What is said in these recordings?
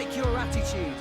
like your attitude.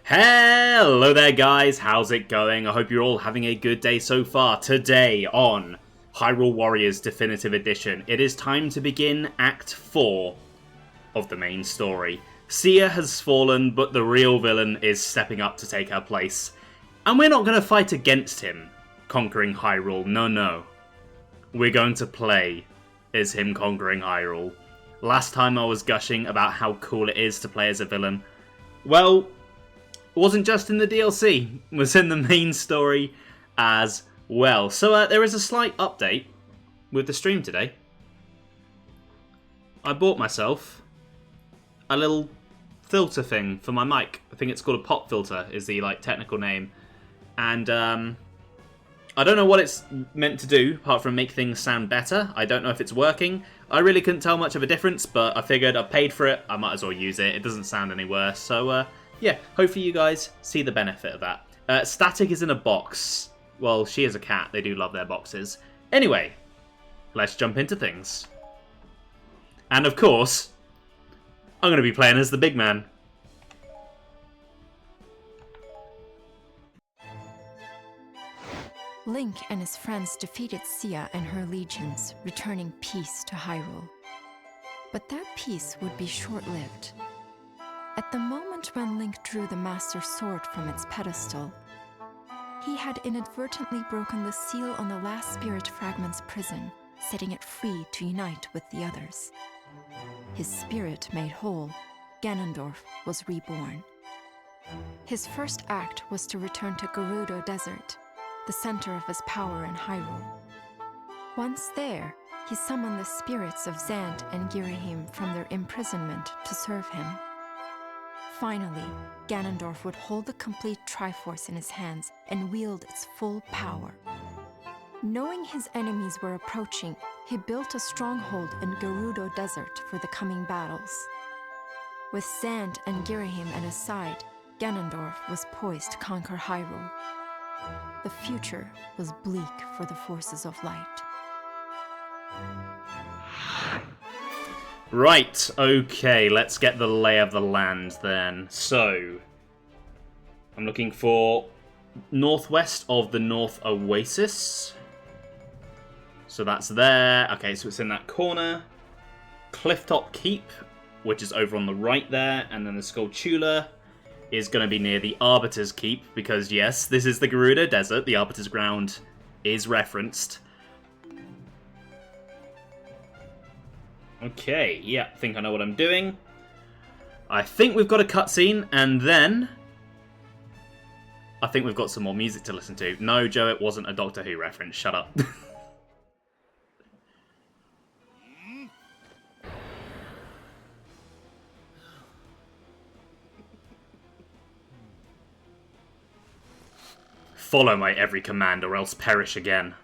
Hello there guys, how's it going? I hope you're all having a good day so far. Today on Hyrule Warriors Definitive Edition, it is time to begin Act 4 of the main story. Sia has fallen, but the real villain is stepping up to take her place. And we're not going to fight against him, conquering Hyrule, no. We're going to play as him conquering Hyrule. Last time I was gushing about how cool it is to play as a villain. Well, it wasn't just in the DLC, it was in the main story as well. So there is a slight update with the stream today. I bought myself a little filter thing for my mic. I think it's called a pop filter is the technical name. And I don't know what it's meant to do apart from make things sound better. I don't know if it's working. I really couldn't tell much of a difference, but I figured I paid for it. I might as well use it. It doesn't sound any worse. So yeah, hopefully you guys see the benefit of that. Static is in a box. Well, she is a cat. They do love their boxes. Anyway, let's jump into things. And of course, I'm going to be playing as the big man. Link and his friends defeated Sia and her legions, returning peace to Hyrule. But that peace would be short-lived. At the moment when Link drew the Master Sword from its pedestal, he had inadvertently broken the seal on the last Spirit Fragment's prison, setting it free to unite with the others. His spirit made whole, Ganondorf was reborn. His first act was to return to Gerudo Desert, the center of his power in Hyrule. Once there, he summoned the spirits of Zant and Girahim from their imprisonment to serve him. Finally, Ganondorf would hold the complete Triforce in his hands and wield its full power. Knowing his enemies were approaching, he built a stronghold in Gerudo Desert for the coming battles. With Zant and Girahim at his side, Ganondorf was poised to conquer Hyrule. The future was bleak for the forces of light. Right, okay, let's get the lay of the land then. So, I'm looking for northwest of the North Oasis. So that's there. Okay, so it's in that corner. Clifftop Keep, which is over on the right there. And then the Skulltula is going to be near the Arbiter's Keep. Because, yes, this is the Gerudo Desert. The Arbiter's Ground is referenced. Okay, yeah, I think I know what I'm doing. I think we've got a cutscene, and then I think we've got some more music to listen to. No, Joe, it wasn't a Doctor Who reference. Shut up. Follow my every command or else perish again.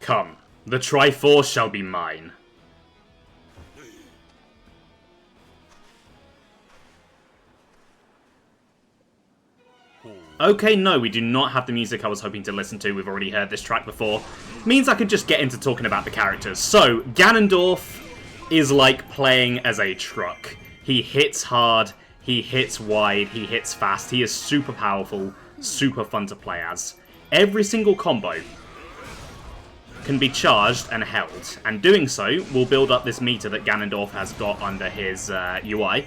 Come, the Triforce shall be mine. Okay, no, we do not have the music I was hoping to listen to. We've already heard this track before. Means I could just get into talking about the characters. So, Ganondorf is like playing as a truck. He hits hard, he hits wide, he hits fast. He is super powerful, super fun to play as. Every single combo can be charged and held, and doing so will build up this meter that Ganondorf has got under his UI.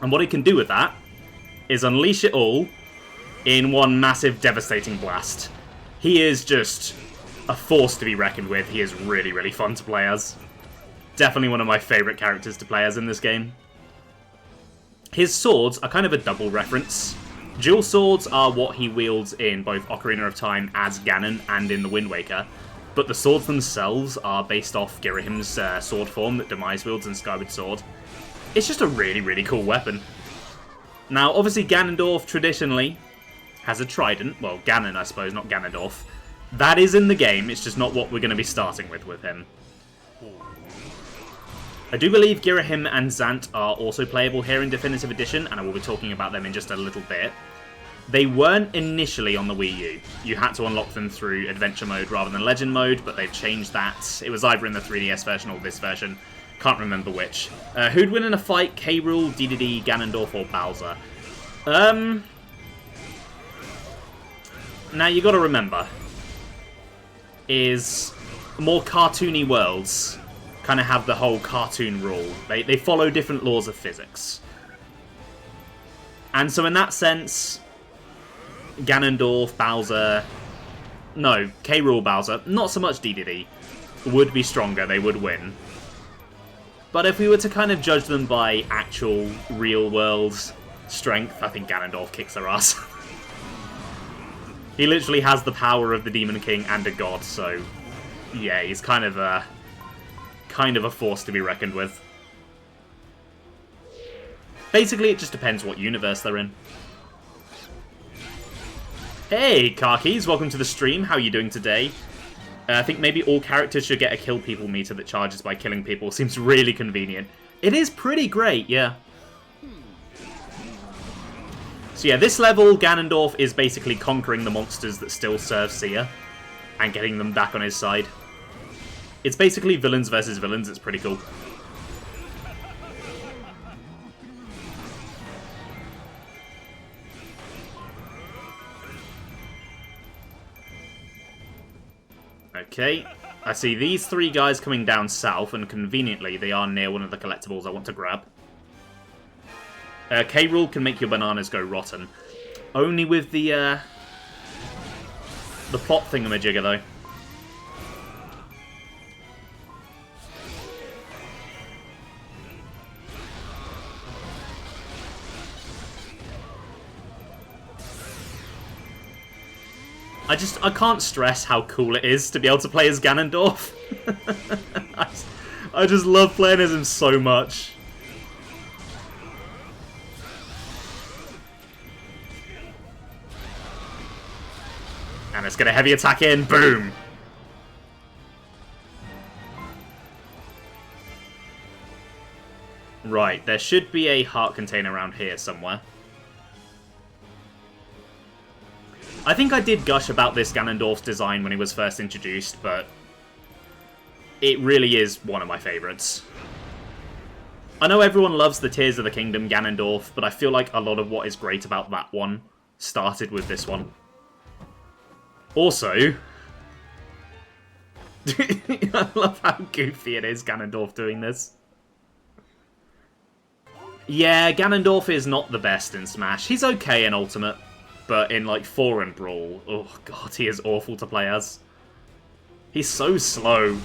And what he can do with that is unleash it all in one massive devastating blast. He is just a force to be reckoned with. He is really, really fun to play as. Definitely one of my favourite characters to play as in this game. His swords are kind of a double reference. Dual swords are what he wields in both Ocarina of Time as Ganon and in The Wind Waker, but the swords themselves are based off Girahim's sword form that Demise wields in Skyward Sword. It's just a really, really cool weapon. Now, obviously Ganondorf traditionally has a trident. Well, Ganon, I suppose, not Ganondorf. That is in the game, it's just not what we're going to be starting with him. I do believe Girahim and Zant are also playable here in Definitive Edition, and I will be talking about them in just a little bit. They weren't initially on the Wii U. You had to unlock them through Adventure Mode rather than Legend Mode, but they've changed that. It was either in the 3DS version or this version. Can't remember which. Who'd win in a fight? Hyrule, DDD, Ganondorf, or Bowser? Now, you gotta remember, is more cartoony worlds kind of have the whole cartoon rule. They follow different laws of physics. And so in that sense, Ganondorf, Bowser... No, Hyrule, Bowser, not so much DDD, would be stronger, they would win. But if we were to kind of judge them by actual, real-world strength, I think Ganondorf kicks their ass. He literally has the power of the Demon King and a god, so yeah, he's kind of a force to be reckoned with. Basically, it just depends what universe they're in. Hey, Karkis, welcome to the stream. How are you doing today? I think maybe all characters should get a kill people meter that charges by killing people. Seems really convenient. It is pretty great, yeah. So yeah, this level, Ganondorf is basically conquering the monsters that still serve Sia and getting them back on his side. It's basically villains versus villains, it's pretty cool. Okay, I see these three guys coming down south, and conveniently they are near one of the collectibles I want to grab. Hyrule can make your bananas go rotten. Only with the plot thingamajigger, though. I can't stress how cool it is to be able to play as Ganondorf. I just love playing as him so much. And let's get a heavy attack in. Boom! Right, there should be a heart container around here somewhere. I think I did gush about this Ganondorf's design when he was first introduced, but it really is one of my favourites. I know everyone loves the Tears of the Kingdom Ganondorf, but I feel like a lot of what is great about that one started with this one. Also, I love how goofy it is, Ganondorf doing this. Yeah, Ganondorf is not the best in Smash. He's okay in Ultimate, but in like 4 and Brawl, oh god, he is awful to play as. He's so slow.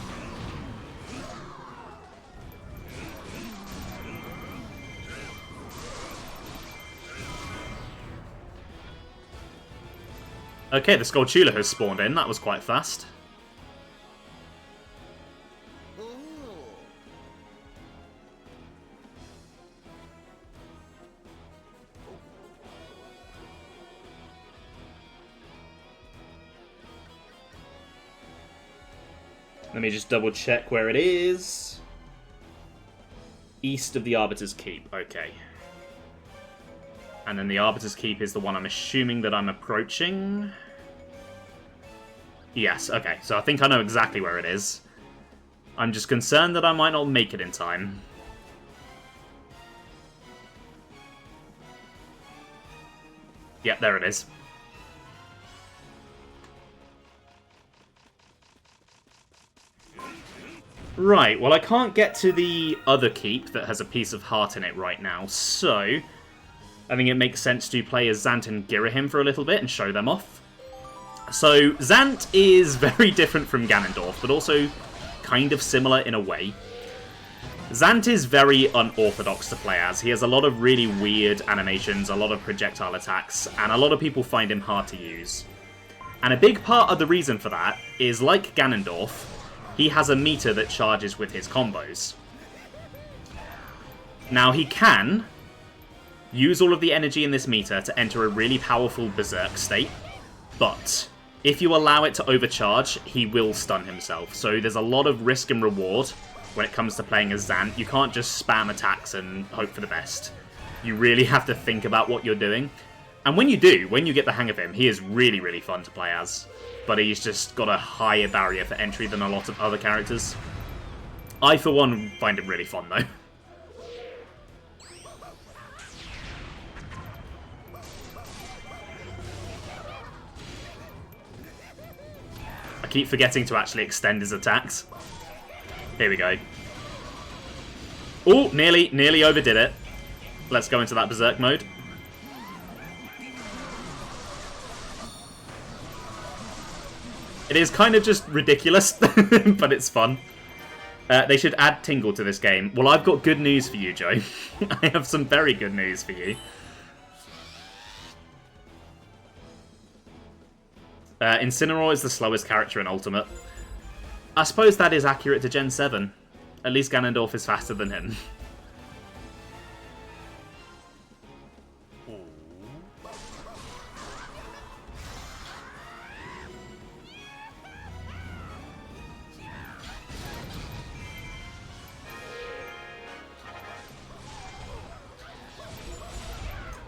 Okay, the Skulltula has spawned in. That was quite fast. Let me just double check where it is. East of the Arbiter's Keep. Okay. And then the Arbiter's Keep is the one I'm assuming that I'm approaching. Yes, okay. So I think I know exactly where it is. I'm just concerned that I might not make it in time. Yep, there it is. Right, well I can't get to the other keep that has a piece of heart in it right now, so I think it makes sense to play as Zant and Girahim for a little bit and show them off. So Zant is very different from Ganondorf, but also kind of similar in a way. Zant is very unorthodox to play as. He has a lot of really weird animations, a lot of projectile attacks, and a lot of people find him hard to use. And a big part of the reason for that is, like Ganondorf, he has a meter that charges with his combos. Now, he can use all of the energy in this meter to enter a really powerful Berserk state, but if you allow it to overcharge, he will stun himself. So there's a lot of risk and reward when it comes to playing as Zant. You can't just spam attacks and hope for the best. You really have to think about what you're doing. And when you do, when you get the hang of him, he is really, really fun to play as. But he's just got a higher barrier for entry than a lot of other characters. I, for one, find him really fun, though. I keep forgetting to actually extend his attacks. Here we go. Oh, nearly overdid it. Let's go into that Berserk mode. It is kind of just ridiculous, but it's fun. They should add Tingle to this game. Well, I've got good news for you, Joe. I have some very good news for you. Incineroar is the slowest character in Ultimate. I suppose that is accurate to Gen 7. At least Ganondorf is faster than him.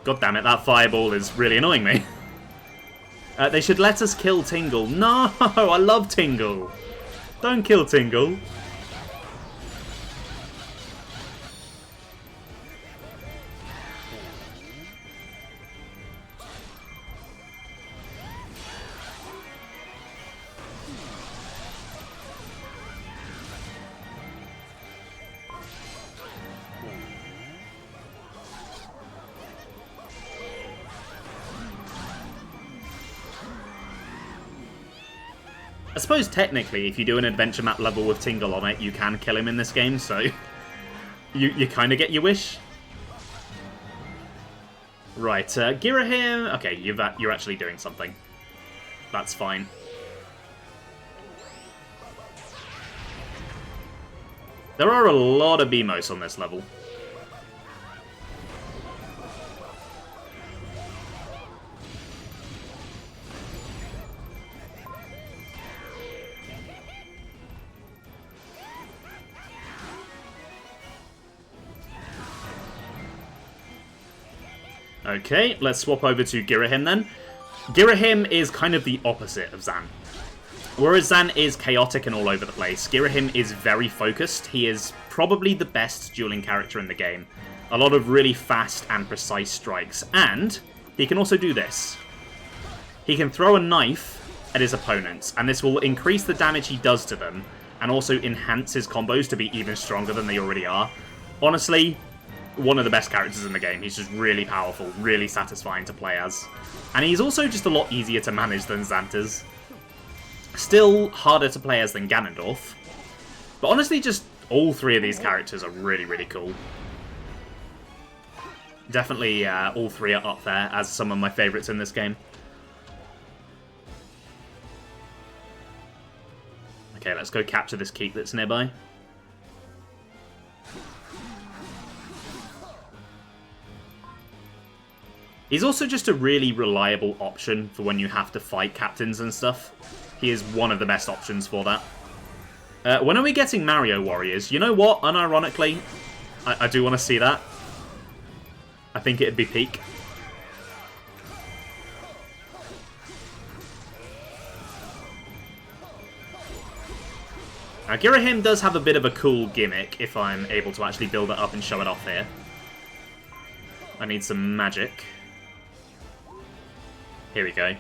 God damn it, that fireball is really annoying me. They should let us kill Tingle. No, I love Tingle. Don't kill Tingle. I suppose technically, if you do an adventure map level with Tingle on it, you can kill him in this game, so you kind of get your wish. Right, Girahim. Okay, you're actually doing something. That's fine. There are a lot of BMOs on this level. Okay, let's swap over to Girahim then. Girahim is kind of the opposite of Zan. Whereas Zan is chaotic and all over the place, Girahim is very focused. He is probably the best dueling character in the game. A lot of really fast and precise strikes. And he can also do this. He can throw a knife at his opponents, and this will increase the damage he does to them, and also enhance his combos to be even stronger than they already are. Honestly, one of the best characters in the game. He's just really powerful, really satisfying to play as. And he's also just a lot easier to manage than Zant is. Still harder to play as than Ganondorf. But honestly, just all three of these characters are really, really cool. Definitely all three are up there as some of my favourites in this game. Okay, let's go capture this keep that's nearby. He's also just a really reliable option for when you have to fight captains and stuff. He is one of the best options for that. When are we getting Mario Warriors? You know what? Unironically, I do want to see that. I think it'd be peak. Now, Girahim does have a bit of a cool gimmick if I'm able to actually build it up and show it off here. I need some magic. Here we go.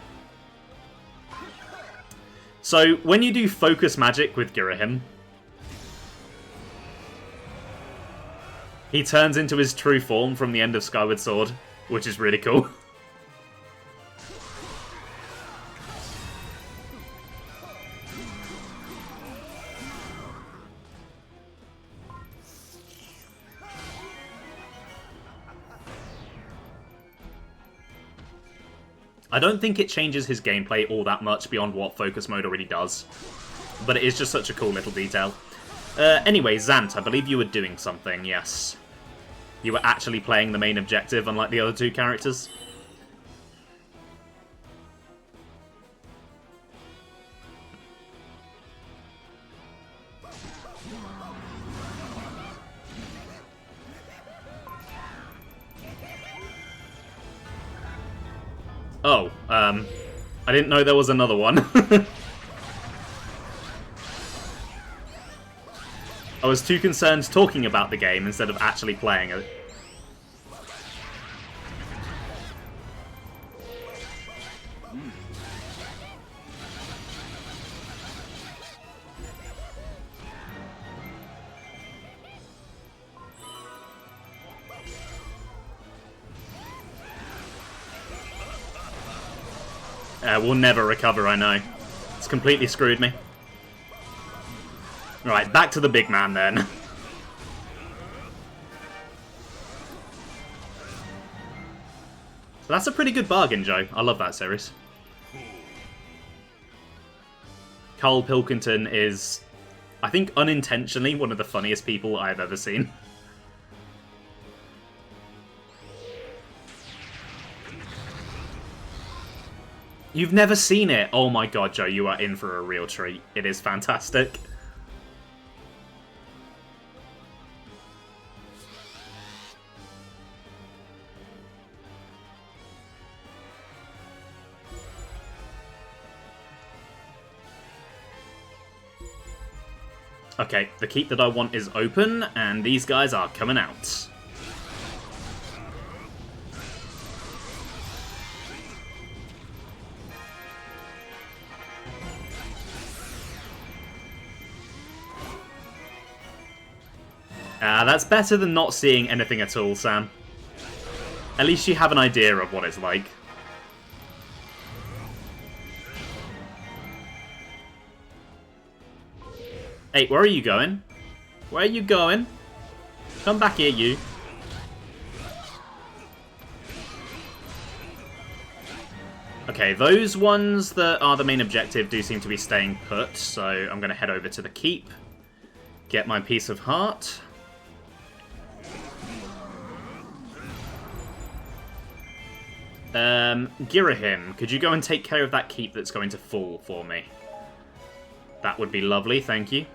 So, when you do focus magic with Girahim, he turns into his true form from the end of Skyward Sword, which is really cool. I don't think it changes his gameplay all that much beyond what focus mode already does, but it is just such a cool little detail. Anyway, Zant, I believe you were doing something, yes. You were actually playing the main objective, unlike the other two characters. Oh, I didn't know there was another one. I was too concerned talking about the game instead of actually playing it. We'll never recover, I know. It's completely screwed me. Right, back to the big man then. So that's a pretty good bargain, Joe. I love that series. Carl Pilkington is, I think unintentionally, one of the funniest people I've ever seen. You've never seen it? Oh my god, Joe, you are in for a real treat. It is fantastic. Okay, the keep that I want is open, and these guys are coming out. That's better than not seeing anything at all, Sam. At least you have an idea of what it's like. Hey, where are you going? Where are you going? Come back here, you. Okay, those ones that are the main objective do seem to be staying put, so I'm going to head over to the keep. Get my piece of heart. Girahim, could you go and take care of that keep that's going to fall for me? That would be lovely, thank you.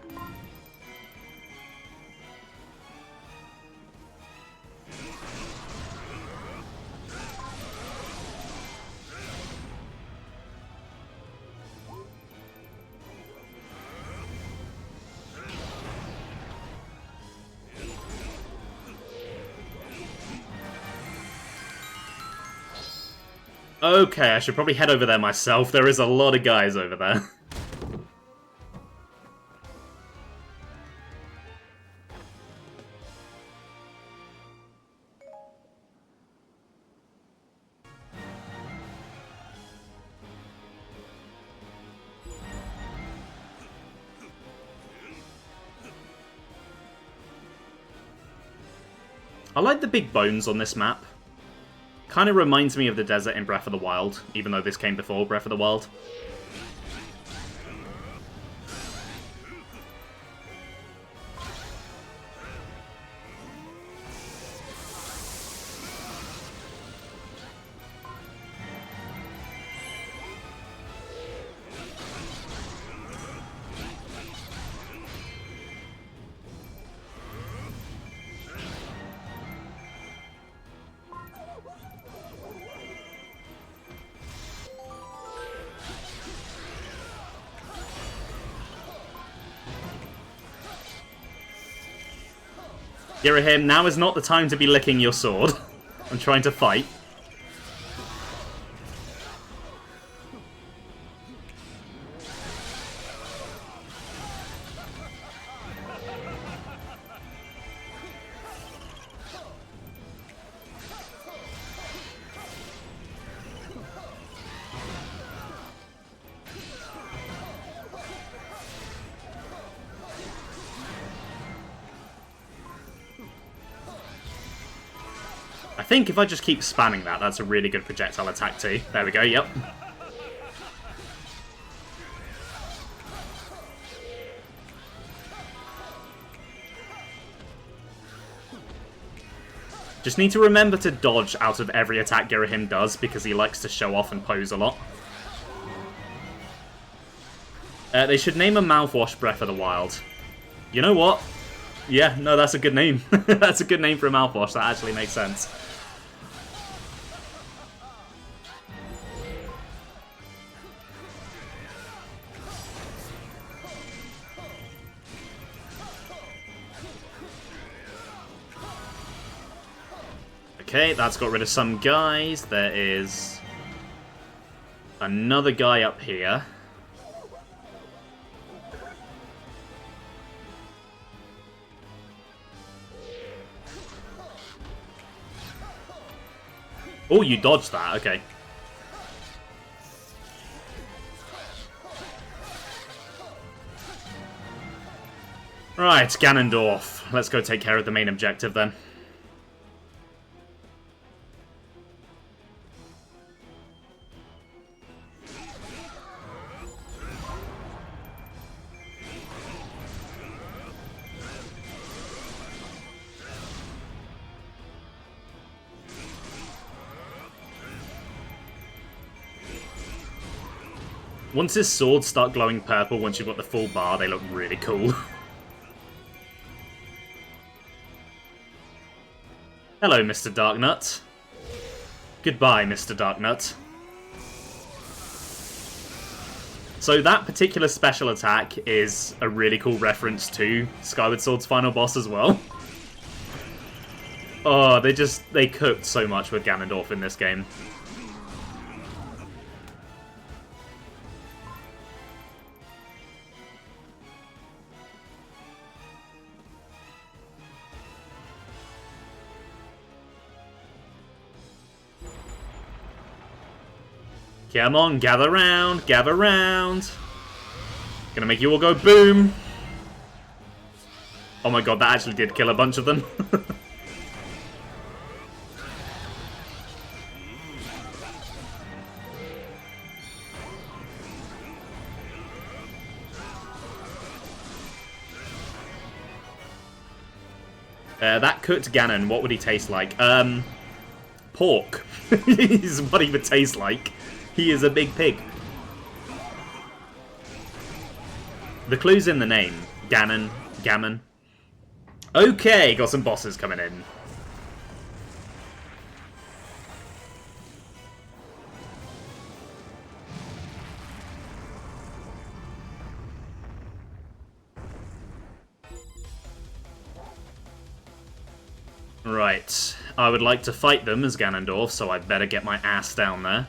Okay, I should probably head over there myself. There is a lot of guys over there. I like the big bones on this map. Kind of reminds me of the desert in Breath of the Wild, even though this came before Breath of the Wild. Girahim, now is not the time to be licking your sword. I'm trying to fight. I think if I just keep spamming that, that's a really good projectile attack too. There we go, yep. Just need to remember to dodge out of every attack Girahim does, because he likes to show off and pose a lot. They should name a mouthwash Breath of the Wild. You know what? Yeah, no, that's a good name. That's a good name for a mouthwash. That actually makes sense. Okay, that's got rid of some guys. There is another guy up here. Oh, you dodged that. Okay. Right, Ganondorf. Let's go take care of the main objective then. Once his swords start glowing purple, once you've got the full bar, they look really cool. Hello, Mr. Darknut. Goodbye, Mr. Darknut. So that particular special attack is a really cool reference to Skyward Sword's final boss as well. Oh, they cooked so much with Ganondorf in this game. Come on, gather round, gather round. Gonna make you all go boom. Oh my god, that actually did kill a bunch of them. That cooked Ganon, what would he taste like? Pork. Is what he would taste like. He is a big pig. The clue's in the name. Ganon. Gammon. Okay, got some bosses coming in. Right. I would like to fight them as Ganondorf, so I'd better get my ass down there.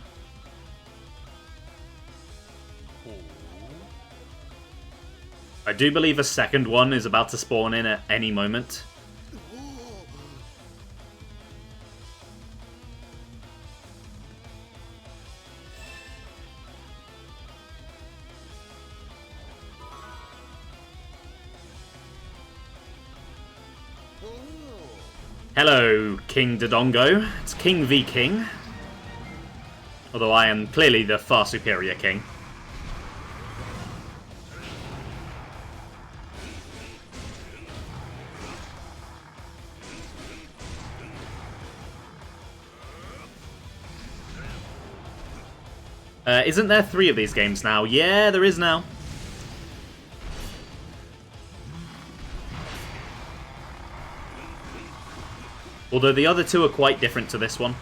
I do believe a second one is about to spawn in at any moment. Hello, King Dodongo. It's King v King. Although I am clearly the far superior king. Isn't there 3 of these games now? Yeah, there is now. Although the other 2 are quite different to this one.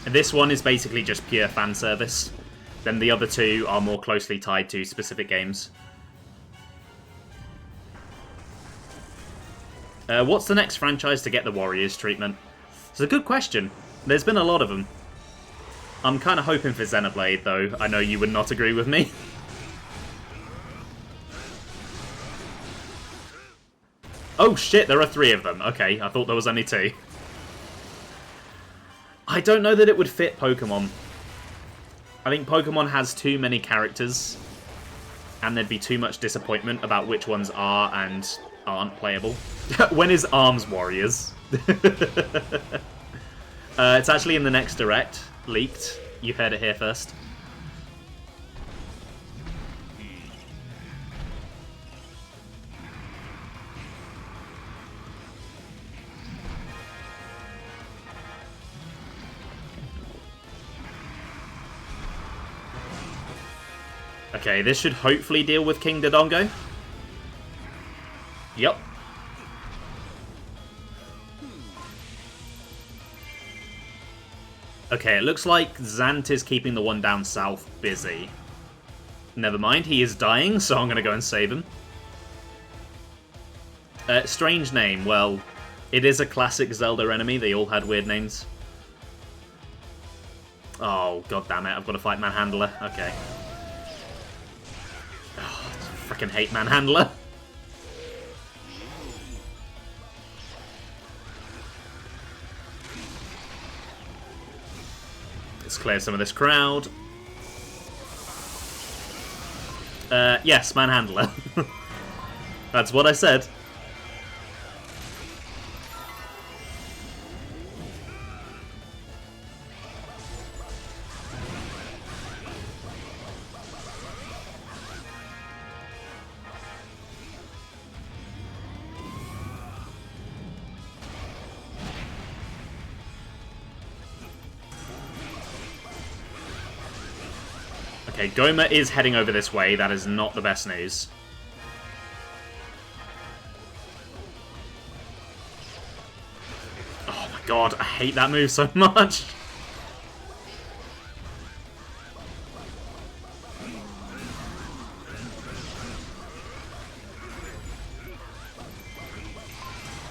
And this one is basically just pure fan service. Then the other 2 are more closely tied to specific games. What's the next franchise to get the Warriors treatment? It's a good question. There's been a lot of them. I'm kind of hoping for Xenoblade, though. I know you would not agree with me. Oh shit, there are 3 of them. Okay, I thought there was only 2. I don't know that it would fit Pokemon. I think Pokemon has too many characters, and there'd be too much disappointment about which ones are and aren't playable. When is ARMS Warriors? It's actually in the next Direct, leaked. You heard it here first. Okay, this should hopefully deal with King Dodongo. Yep. Okay, it looks like Zant is keeping the one down south busy. Never mind, he is dying, so I'm going to go and save him. Strange name. Well, it is a classic Zelda enemy. They all had weird names. Oh, god damn it. I've got to fight Manhandler. Okay. Oh, I freaking hate Manhandler. Let's clear some of this crowd. Yes, Manhandler. That's what I said. Okay, Goma is heading over this way. That is not the best news. Oh my god, I hate that move so much.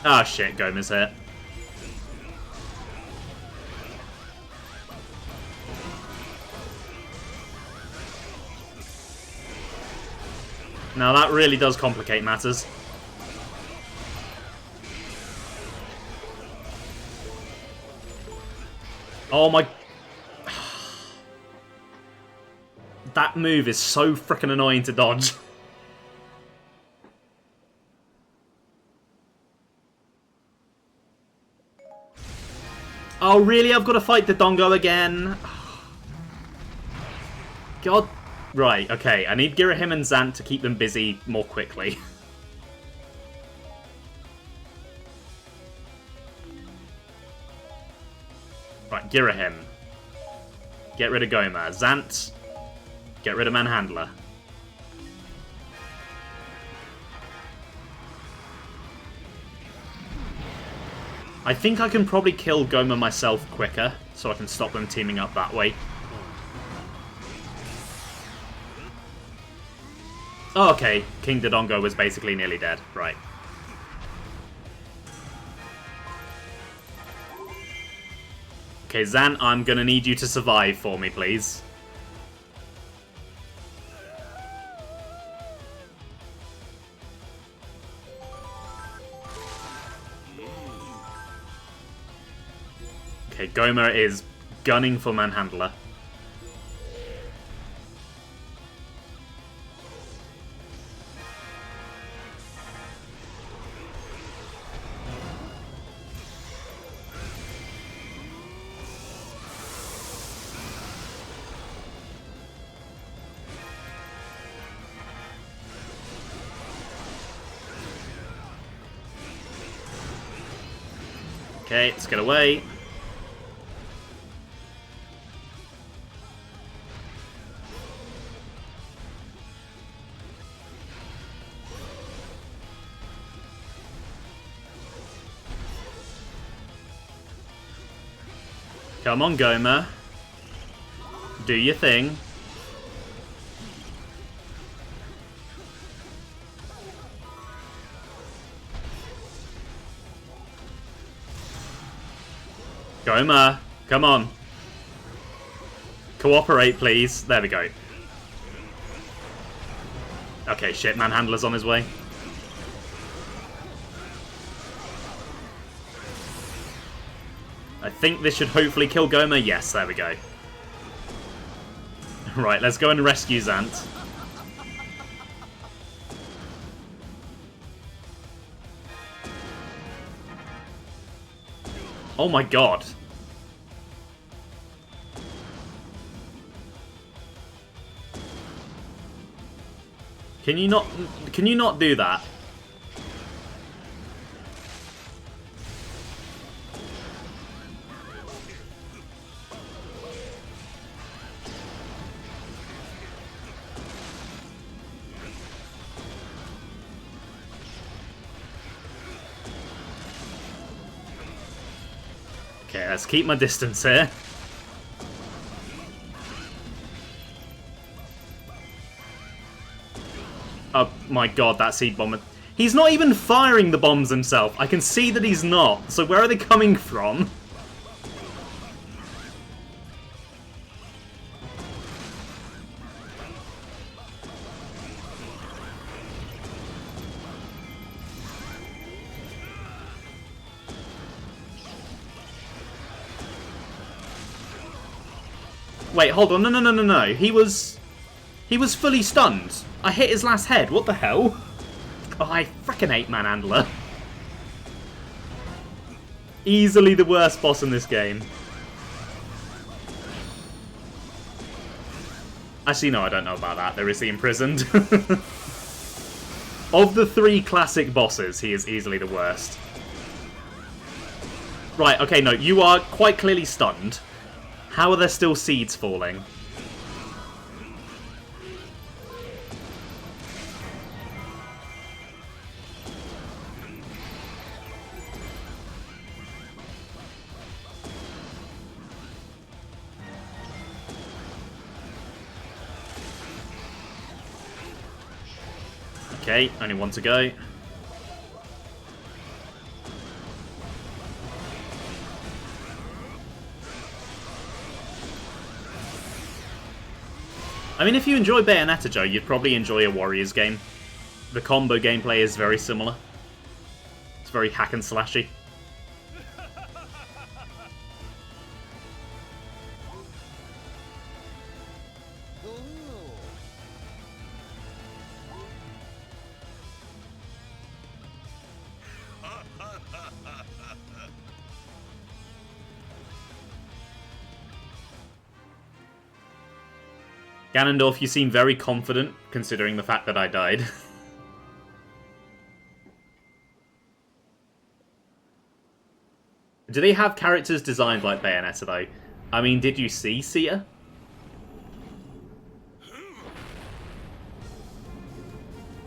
Ah, oh, shit, Goma's hit. Now that really does complicate matters. Oh my... That move is so freaking annoying to dodge. Oh really? I've got to fight the Dodongo again? God... Right, okay. I need Girahim and Zant to keep them busy more quickly. Right, Girahim. Get rid of Goma. Zant. Get rid of Manhandler. I think I can probably kill Goma myself quicker, so I can stop them teaming up that way. Oh, okay. King Dodongo was basically nearly dead. Right. Okay, Zan, I'm gonna need you to survive for me, please. Okay, Goma is gunning for Manhandler. Okay, let's get away. Come on, Goma. Do your thing. Goma, come on. Cooperate, please. There we go. Okay, shit, Manhandler's on his way. I think this should hopefully kill Goma. Yes, there we go. Right, let's go and rescue Zant. Oh my god. Can you not do that? Okay, let's keep my distance here. Oh my god, that seed bomber. He's not even firing the bombs himself. I can see that he's not. So where are they coming from? Wait, hold on. No. He was fully stunned. I hit his last head. What the hell? Oh, I frickin' hate Manhandler. Easily the worst boss in this game. Actually, no, I don't know about that. There is the Imprisoned. Of the 3 classic bosses, he is easily the worst. Right, okay, no, you are quite clearly stunned. How are there still seeds falling? Okay, only one to go. I mean, if you enjoy Bayonetta, Joe, you'd probably enjoy a Warriors game. The combo gameplay is very similar. It's very hack and slashy. Ganondorf, you seem very confident, considering the fact that I died. Do they have characters designed like Bayonetta, though? I mean, did you see Sia?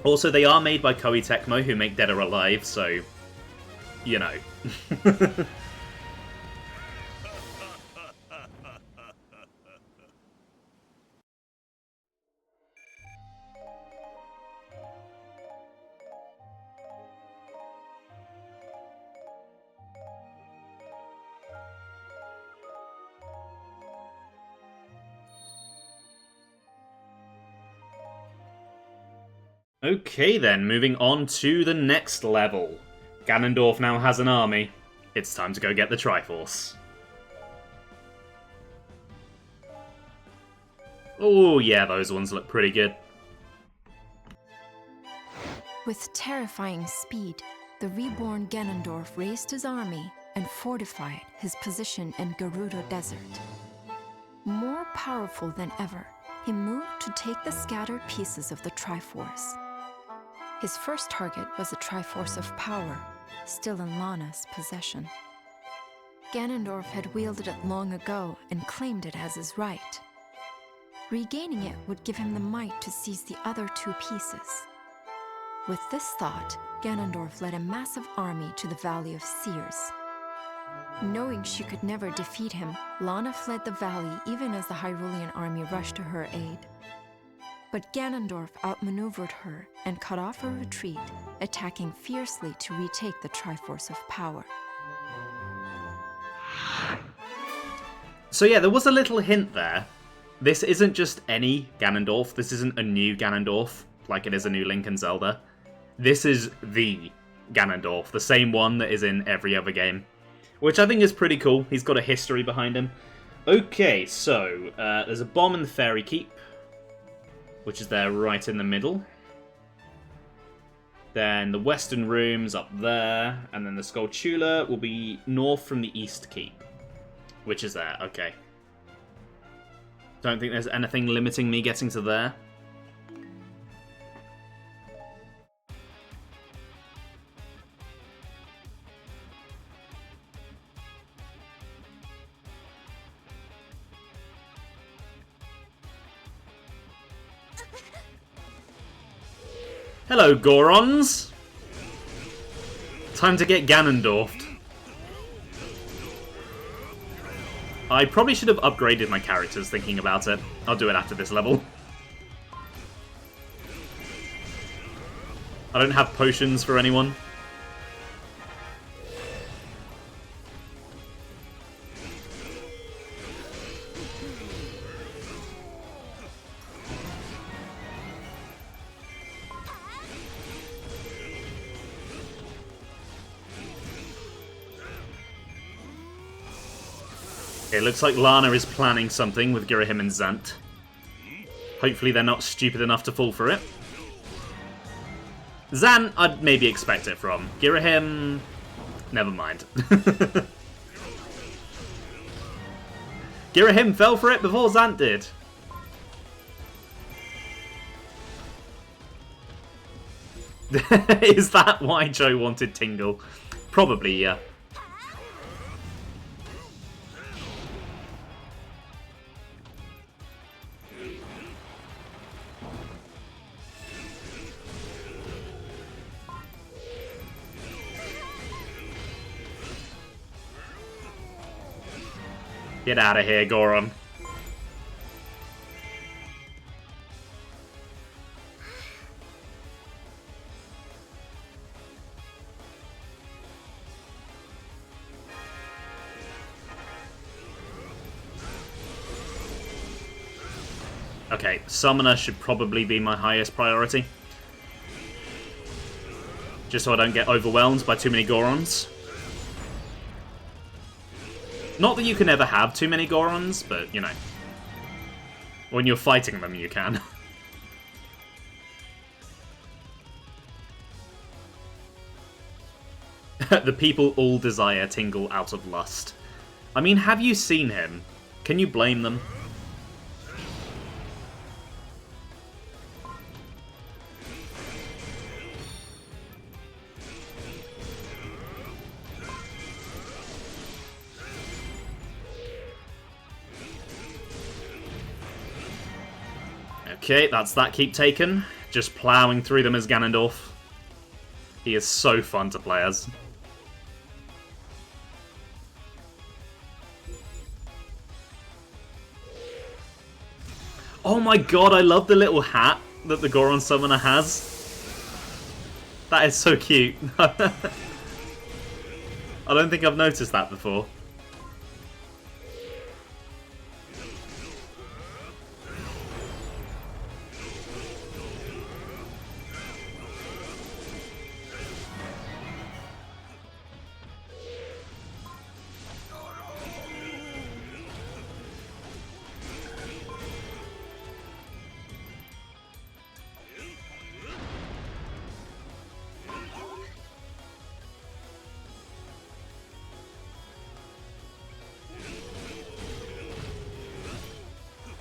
Also, they are made by Koei Tecmo, who make Dead or Alive, so... you know. Okay then, moving on to the next level. Ganondorf now has an army. It's time to go get the Triforce. Oh yeah, those ones look pretty good. With terrifying speed, the reborn Ganondorf raised his army and fortified his position in Gerudo Desert. More powerful than ever, he moved to take the scattered pieces of the Triforce. His first target was a Triforce of Power, still in Lana's possession. Ganondorf had wielded it long ago and claimed it as his right. Regaining it would give him the might to seize the other 2 pieces. With this thought, Ganondorf led a massive army to the Valley of Seers. Knowing she could never defeat him, Lana fled the valley even as the Hyrulean army rushed to her aid. But Ganondorf outmaneuvered her and cut off her retreat, attacking fiercely to retake the Triforce of Power. So yeah, there was a little hint there. This isn't just any Ganondorf. This isn't a new Ganondorf, like it is a new Link and Zelda. This is the Ganondorf, the same one that is in every other game. Which I think is pretty cool. He's got a history behind him. Okay, so there's a bomb in the Fairy Keep, which is there right in the middle. Then the Western Room's up there, and then the Skulltula will be north from the East Keep, which is there, okay. Don't think there's anything limiting me getting to there. Hello, Gorons! Time to get Ganondorfed. I probably should have upgraded my characters thinking about it. I'll do it after this level. I don't have potions for anyone. It looks like Lana is planning something with Girahim and Zant. Hopefully they're not stupid enough to fall for it. Zant, I'd maybe expect it from. Girahim, never mind. Girahim fell for it before Zant did. Is that why Joe wanted Tingle? Probably, yeah. Get out of here, Goron. Okay, Summoner should probably be my highest priority. Just so I don't get overwhelmed by too many Gorons. Not that you can ever have too many Gorons, but, you know. When you're fighting them, you can. The people all desire Tingle out of lust. I mean, have you seen him? Can you blame them? Okay, that's that keep taken. Just ploughing through them as Ganondorf. He is so fun to play as. Oh my god, I love the little hat that the Goron Summoner has. That is so cute. I don't think I've noticed that before.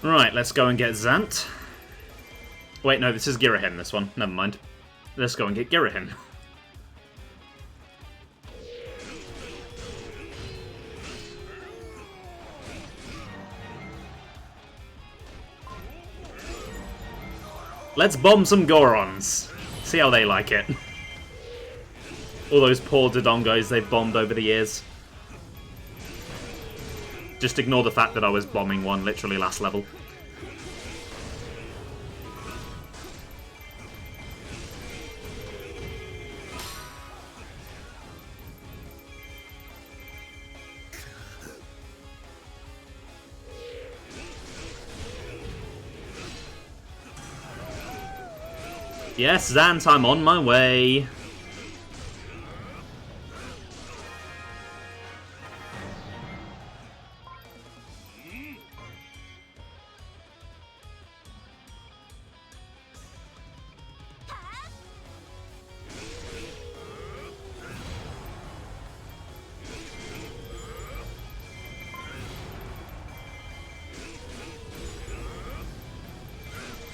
Right, let's go and get Zant. Wait, no, this is Girahim, this one. Never mind. Let's go and get Girahim. Let's bomb some Gorons. See how they like it. All those poor Dodongos they've bombed over the years. Just ignore the fact that I was bombing one literally last level. Yes, Zant, I'm on my way.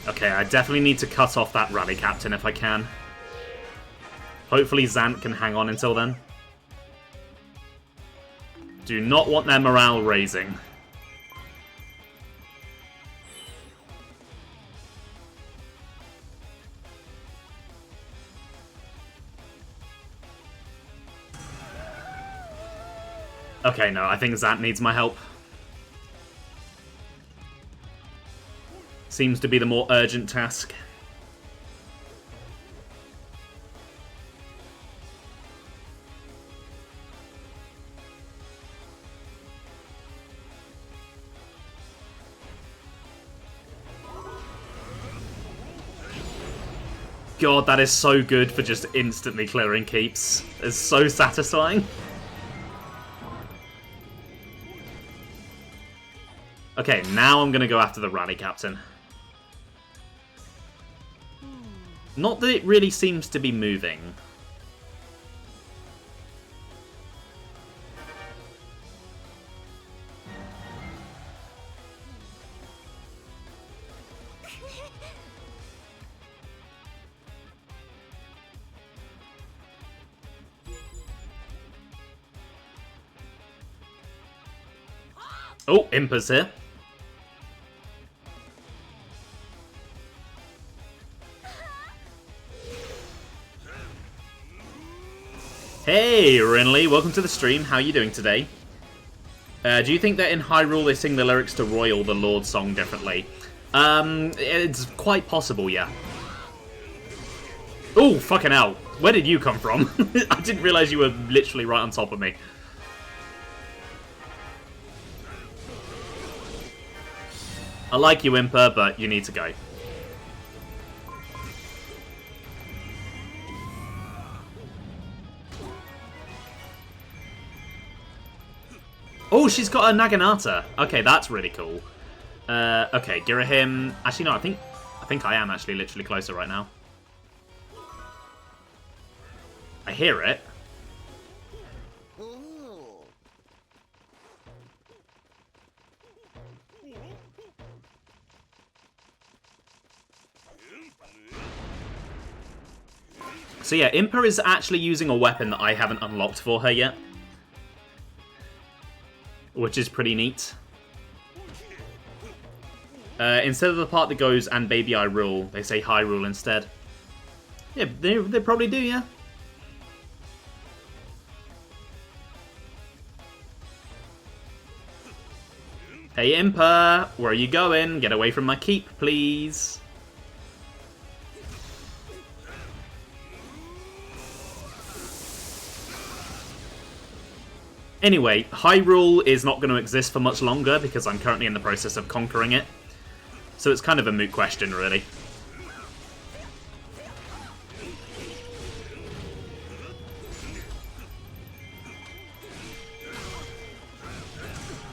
Okay, I definitely need to cut off that rally captain if I can. Hopefully Zant can hang on until then. Do not want their morale raising. Okay, no, I think Zant needs my help. Seems to be the more urgent task. God, that is so good for just instantly clearing keeps. It's so satisfying. Okay, now I'm going to go after the rally captain. Not that it really seems to be moving. Oh, Impa's here. Hey, Rinley, welcome to the stream. How are you doing today? Do you think that in Hyrule they sing the lyrics to Royal, the Lord song, differently? It's quite possible, yeah. Oh, fucking hell. Where did you come from? I didn't realise you were literally right on top of me. I like you, Impa, but you need to go. Oh, she's got a Naginata. Okay, that's really cool. Okay, Girahim. Actually, no, I think I am actually literally closer right now. I hear it. So yeah, Impa is actually using a weapon that I haven't unlocked for her yet. Which is pretty neat. Instead of the part that goes, and baby I rule, they say Hyrule instead. Yeah, they probably do, yeah. Hey Impa, where are you going? Get away from my keep, please. Anyway, Hyrule is not going to exist for much longer because I'm currently in the process of conquering it. So it's kind of a moot question, really.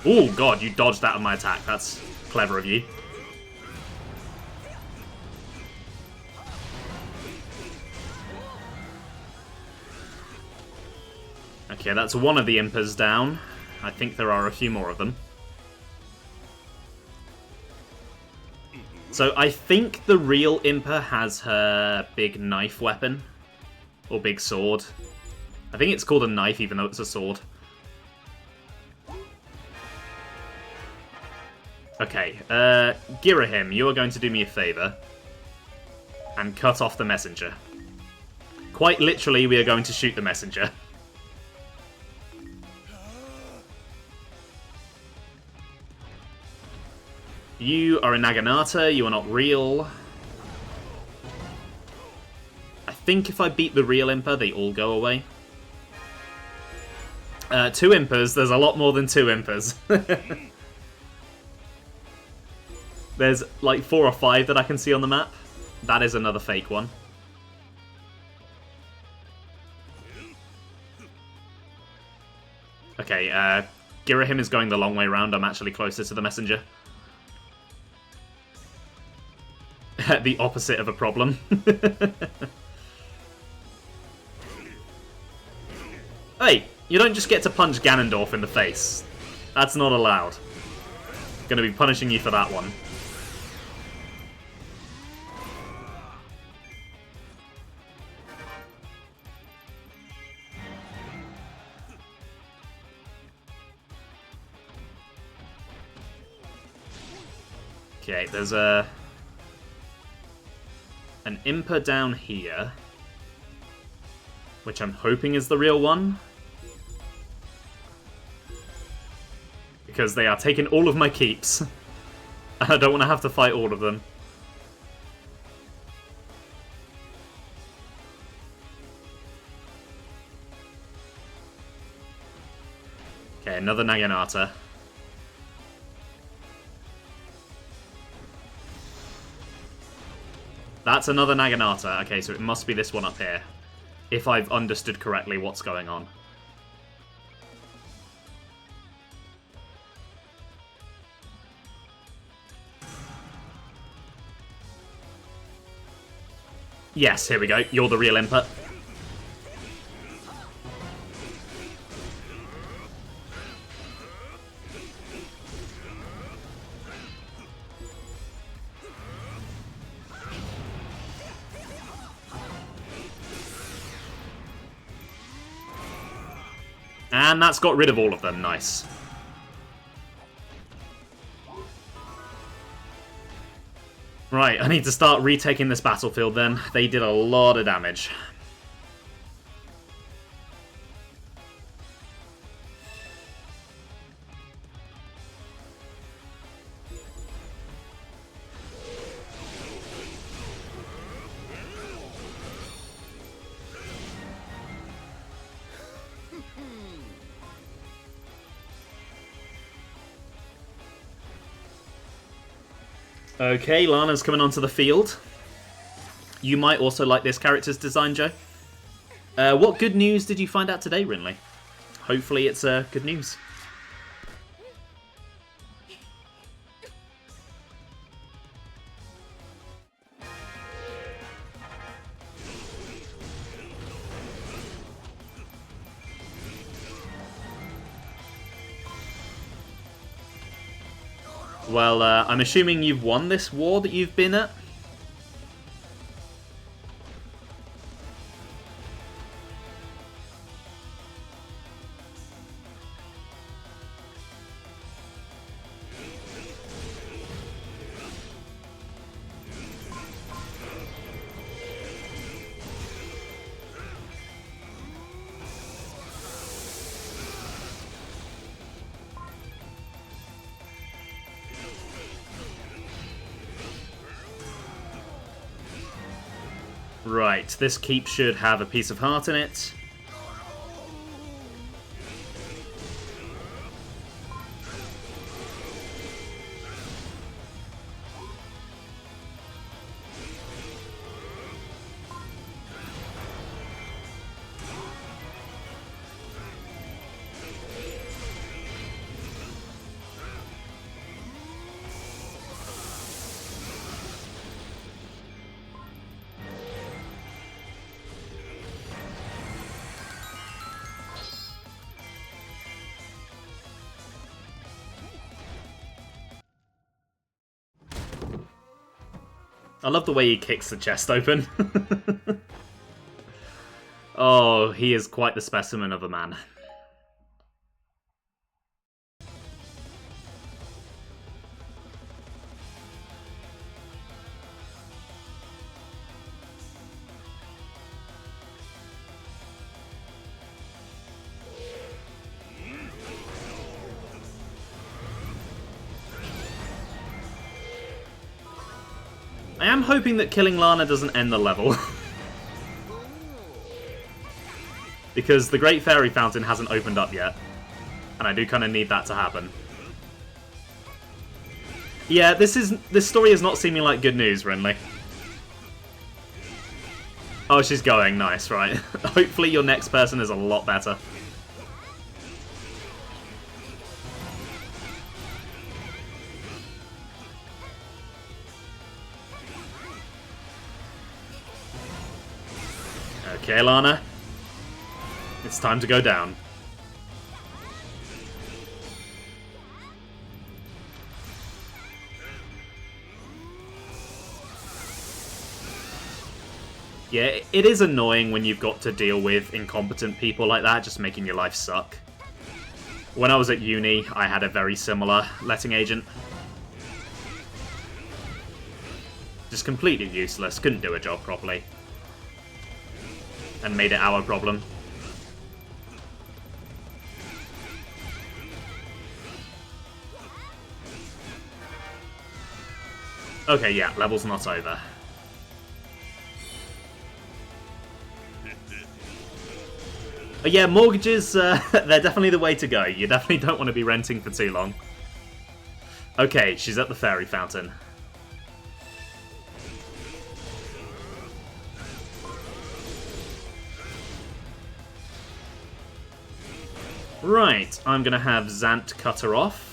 Oh god, you dodged out of my attack. That's clever of you. Okay, that's one of the Impas down. I think there are a few more of them. So I think the real Impa has her big knife weapon. Or big sword. I think it's called a knife even though it's a sword. Okay, Girahim, you are going to do me a favour. And cut off the messenger. Quite literally, we are going to shoot the messenger. You are a Naginata, you are not real. I think if I beat the real Impa, they all go away. 2 Impas, there's a lot more than 2 Impas. There's like 4 or 5 that I can see on the map. That is another fake one. Okay, Girahim is going the long way round. I'm actually closer to the messenger. The opposite of a problem. Hey, you don't just get to punch Ganondorf in the face. That's not allowed. Gonna be punishing you for that one. Okay, there's an Impa down here, which I'm hoping is the real one, because they are taking all of my keeps, and I don't want to have to fight all of them. Okay, another Naginata. That's another Naginata. Okay, so it must be this one up here, if I've understood correctly what's going on. Yes, here we go. You're the real Impa. And that's got rid of all of them. Nice. Right, I need to start retaking this battlefield then. They did a lot of damage. Okay, Lana's coming onto the field. You might also like this character's design, Joe. What good news did you find out today, Rinley? Hopefully it's good news. Well, I'm assuming you've won this war that you've been at? Right, this keep should have a piece of heart in it. I love the way he kicks the chest open. Oh, he is quite the specimen of a man. I am hoping that killing Lana doesn't end the level. Because the Great Fairy Fountain hasn't opened up yet. And I do kind of need that to happen. Yeah, this story is not seeming like good news, Renly. Oh, she's going. Nice, right. Hopefully your next person is a lot better. Okay, Lana. It's time to go down. Yeah, it is annoying when you've got to deal with incompetent people like that, just making your life suck. When I was at uni, I had a very similar letting agent. Just completely useless, couldn't do a job properly. And made it our problem. Okay, yeah, level's not over. But yeah, mortgages, they're definitely the way to go. You definitely don't want to be renting for too long. Okay, she's at the fairy fountain. Right, I'm going to have Zant cut her off.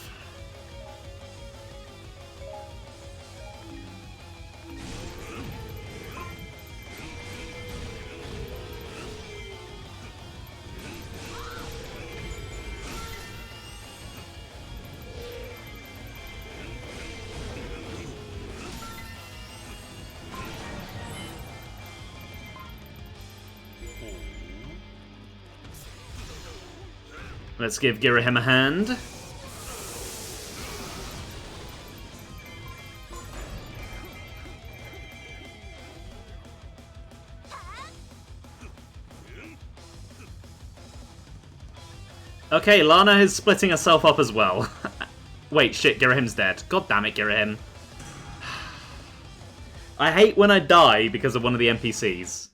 Let's give Girahim a hand. Okay, Lana is splitting herself up as well. Wait, shit, Girahim's dead. God damn it, Girahim. I hate when I die because of one of the NPCs.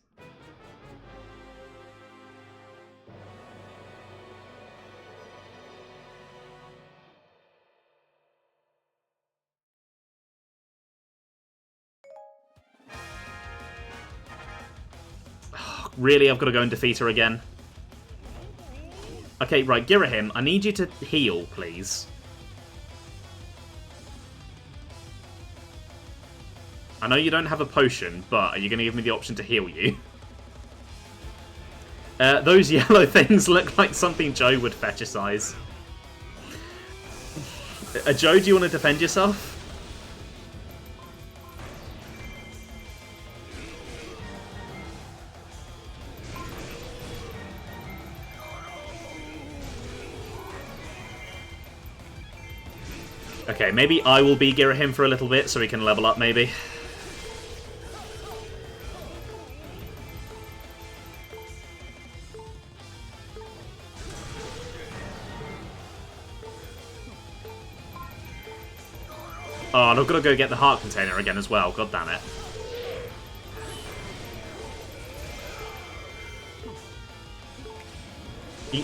Really? I've got to go and defeat her again? Okay, right, Girahim, I need you to heal, please. I know you don't have a potion, but are you going to give me the option to heal you? Those yellow things look like something Joe would fetishize. Joe, do you want to defend yourself? Okay, maybe I will be Girahim for a little bit so we can level up, maybe. Oh, and I've got to go get the heart container again as well, god damn it.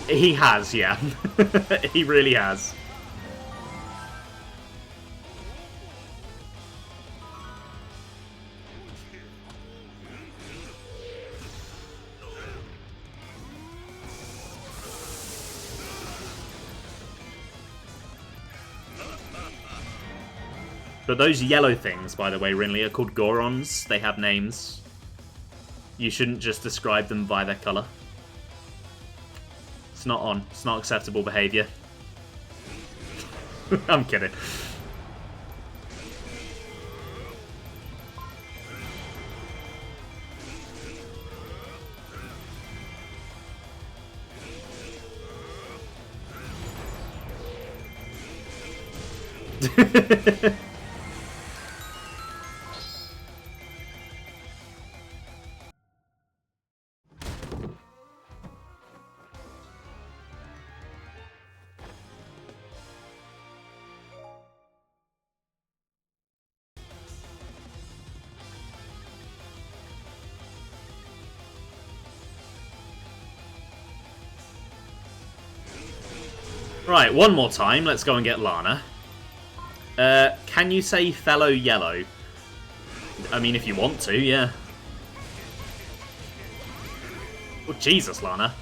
He has, yeah. He really has. But those yellow things, by the way, Rinley, are called Gorons. They have names. You shouldn't just describe them by their colour. It's not on. It's not acceptable behaviour. I'm kidding. Right, one more time. Let's go and get Lana. Can you say fellow yellow? I mean, if you want to, yeah. Oh, Jesus, Lana.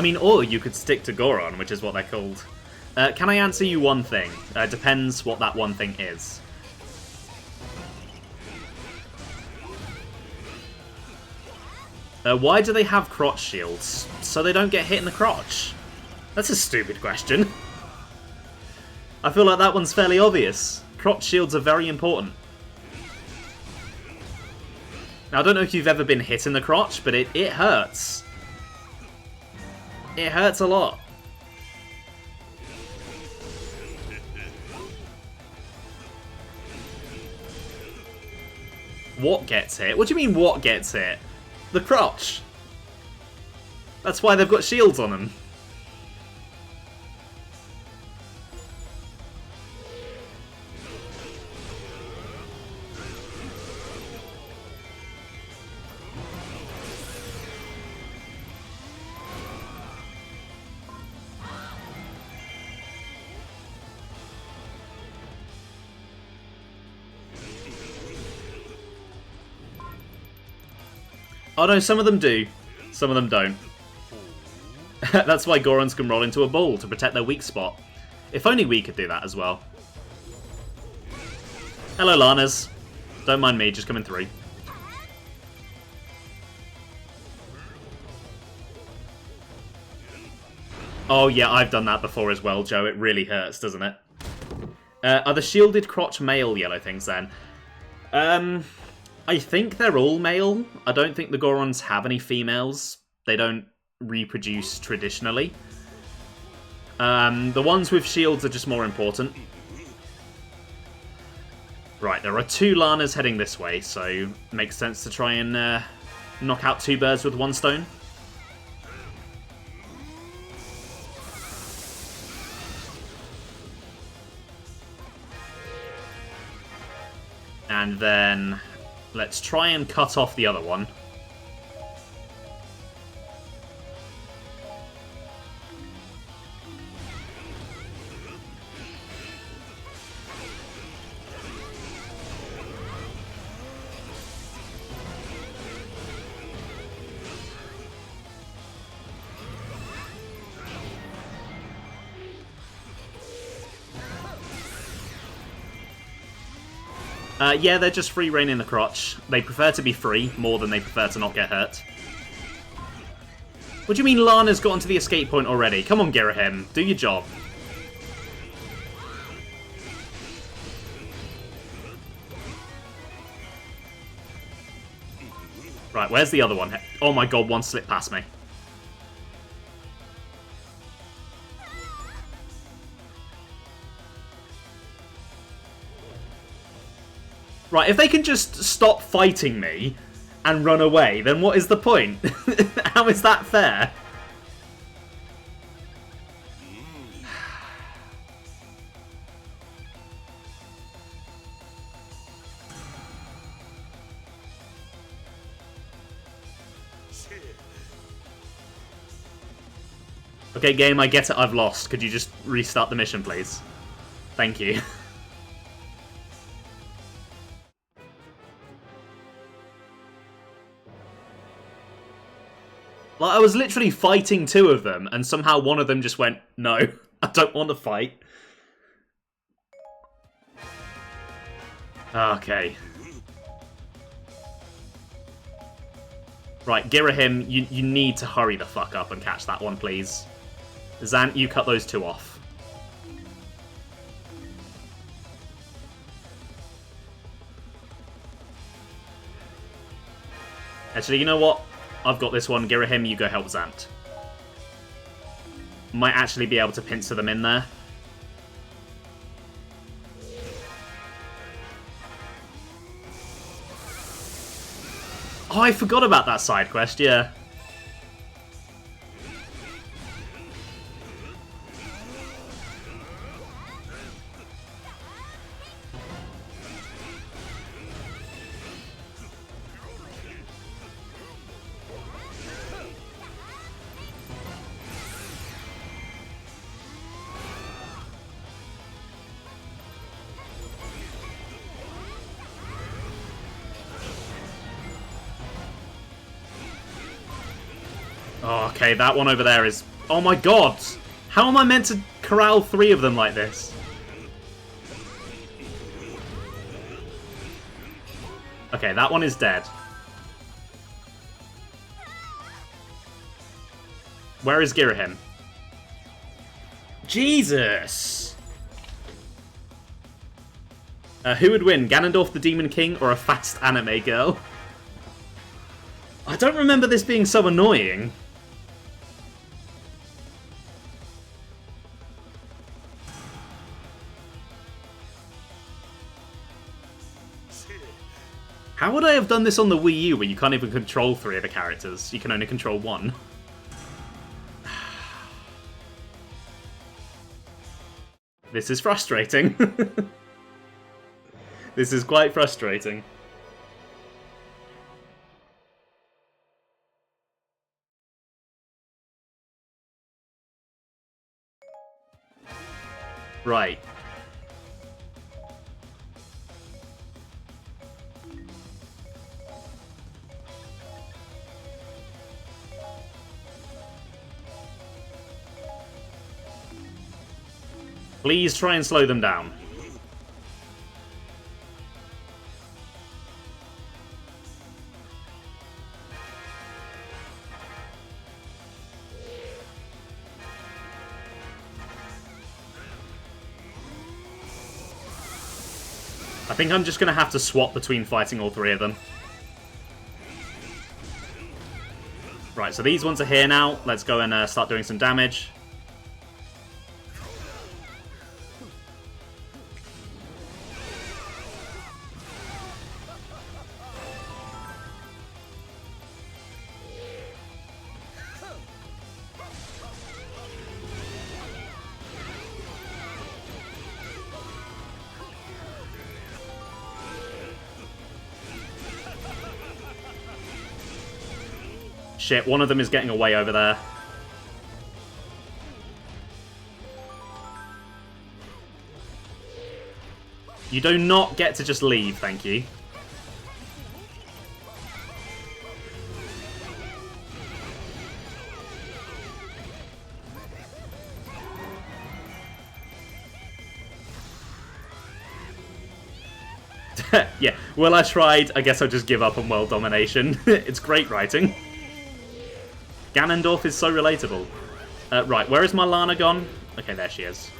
I mean, or you could stick to Goron, which is what they're called. Can I answer you one thing? Depends what that one thing is. Why do they have crotch shields? So they don't get hit in the crotch. That's a stupid question. I feel like that one's fairly obvious. Crotch shields are very important. Now, I don't know if you've ever been hit in the crotch, but it hurts. It hurts a lot. What gets hit? What do you mean, what gets hit? The crotch. That's why they've got shields on them. Oh no, some of them do. Some of them don't. That's why Gorons can roll into a ball to protect their weak spot. If only we could do that as well. Hello, Lanas. Don't mind me, just coming through. Oh yeah, I've done that before as well, Joe. It really hurts, doesn't it? Are the shielded crotch male yellow things then? I think they're all male. I don't think the Gorons have any females. They don't reproduce traditionally. The ones with shields are just more important. Right, there are two Lanas heading this way, so it makes sense to try and knock out two birds with one stone. And then let's try and cut off the other one. Yeah, they're just free reign in the crotch. They prefer to be free more than they prefer to not get hurt. What do you mean Lana's got onto the escape point already? Come on, Girahim, do your job. Right, where's the other one? Oh my god, one slipped past me. Right, if they can just stop fighting me and run away, then what is the point? How is that fair? Okay, game, I get it, I've lost. Could you just restart the mission, please? Thank you. Like, I was literally fighting two of them, and somehow one of them just went, no, I don't want to fight. Okay. Right, Girahim, you need to hurry the fuck up and catch that one, please. Zant, you cut those two off. Actually, you know what? I've got this one. Girahim, you go help Zant. Might actually be able to pincer them in there. Oh, I forgot about that side quest, yeah. Oh, okay, that one over there is Oh my god! How am I meant to corral 3 of them like this? Okay, that one is dead. Where is Girahim? Jesus! Who would win, Ganondorf the Demon King or a fast anime girl? I don't remember this being so annoying. How would I have done this on the Wii U where you can't even control 3 of the characters? You can only control 1. This is frustrating. This is quite frustrating. Right. Please try and slow them down. I think I'm just going to have to swap between fighting all 3 of them. Right, so these ones are here now. Let's go and start doing some damage. Shit, one of them is getting away over there. You do not get to just leave, thank you. Yeah, well I tried, I guess I'll just give up on world domination. It's great writing. Ganondorf is so relatable. Right, where is my Lana gone? Okay, there she is.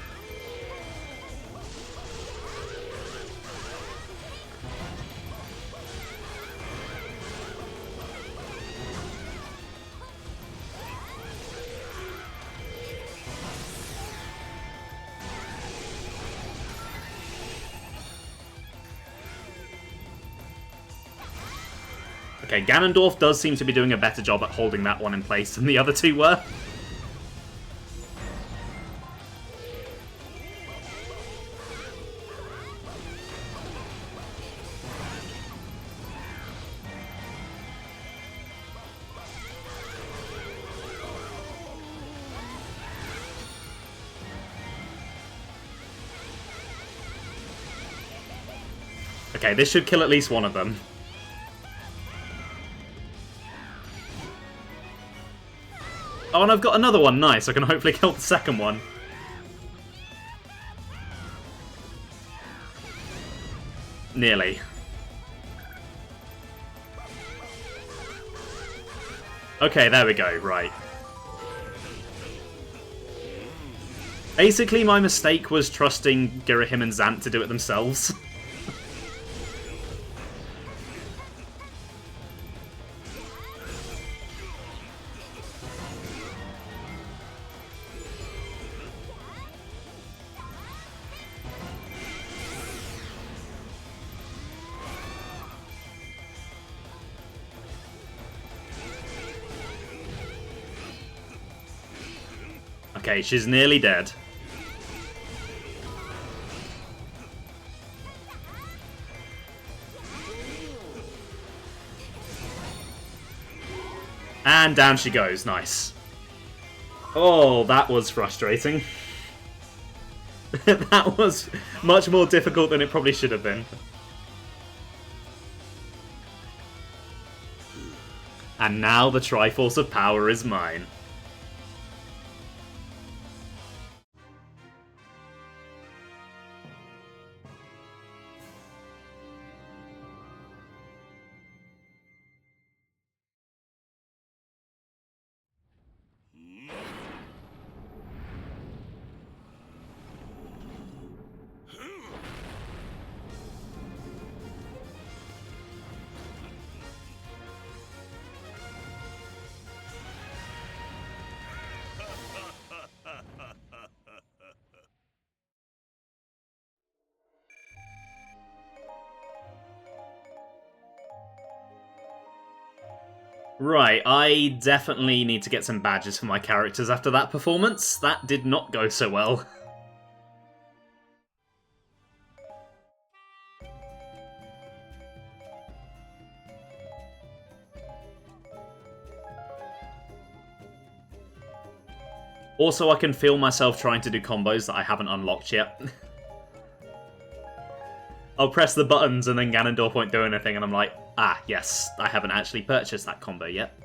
Okay, Ganondorf does seem to be doing a better job at holding that one in place than the other 2 were. Okay, this should kill at least one of them. Oh, and I've got another one. Nice. I can hopefully kill the second one. Nearly. Okay, there we go. Right. Basically, my mistake was trusting Girahim and Zant to do it themselves. Okay, she's nearly dead. And down she goes. Nice. Oh, that was frustrating. That was much more difficult than it probably should have been. And now the Triforce of Power is mine. Right, I definitely need to get some badges for my characters after that performance. That did not go so well. Also, I can feel myself trying to do combos that I haven't unlocked yet. I'll press the buttons and then Ganondorf won't do anything, and I'm like, ah, yes, I haven't actually purchased that combo yet.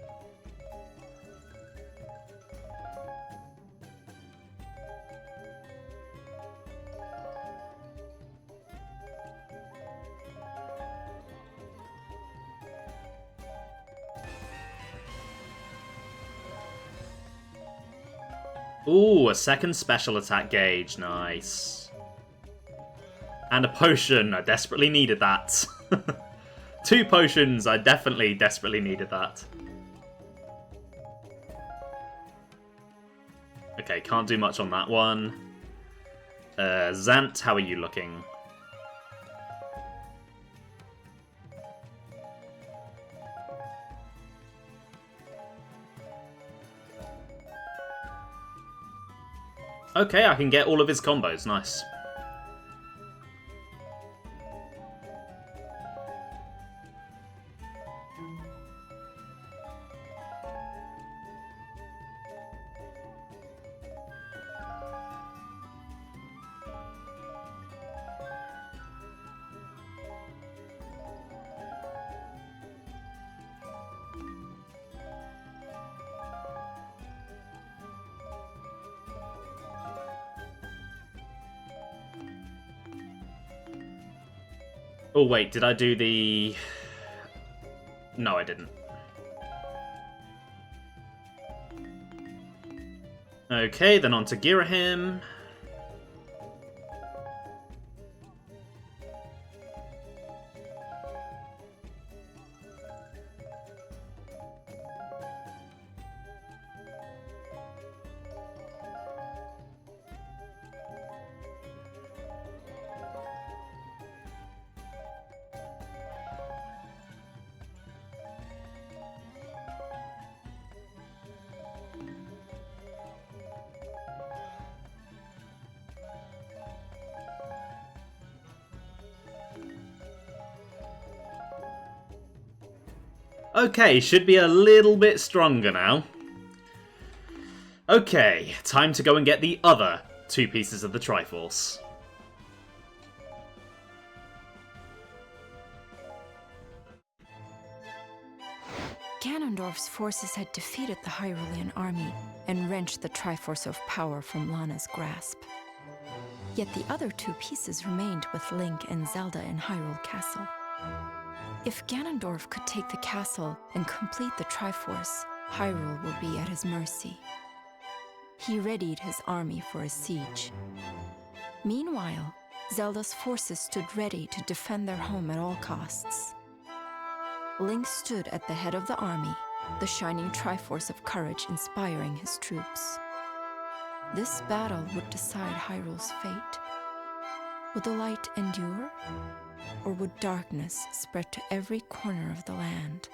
Ooh, a second special attack gauge. Nice. And a potion. I desperately needed that. 2 potions. I definitely desperately needed that. Okay, can't do much on that one. Zant, how are you looking? Okay, I can get all of his combos. Nice. Oh, wait, did I do the... No, I didn't. Okay, then on to Girahim. Okay, should be a little bit stronger now. Okay, time to go and get the other 2 pieces of the Triforce. Ganondorf's forces had defeated the Hyrulean army and wrenched the Triforce of Power from Lana's grasp. Yet the other 2 pieces remained with Link and Zelda in Hyrule Castle. If Ganondorf could take the castle and complete the Triforce, Hyrule will be at his mercy. He readied his army for a siege. Meanwhile, Zelda's forces stood ready to defend their home at all costs. Link stood at the head of the army, the shining Triforce of courage inspiring his troops. This battle would decide Hyrule's fate. Would the light endure? Or would darkness spread to every corner of the land?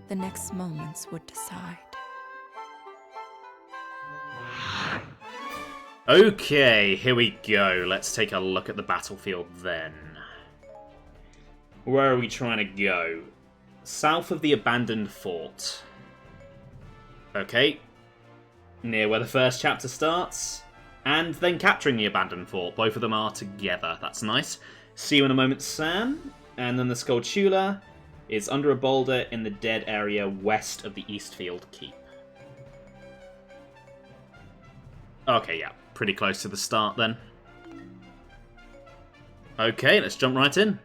The next moments would decide. Okay, here we go. Let's take a look at the battlefield then. Where are we trying to go? South of the abandoned fort. Okay. Near where the first chapter starts. And then capturing the abandoned fort. Both of them are together. That's nice. See you in a moment, Sam. And then the Skulltula is under a boulder in the dead area west of the Eastfield Keep. Okay, yeah. Pretty close to the start then. Okay, let's jump right in.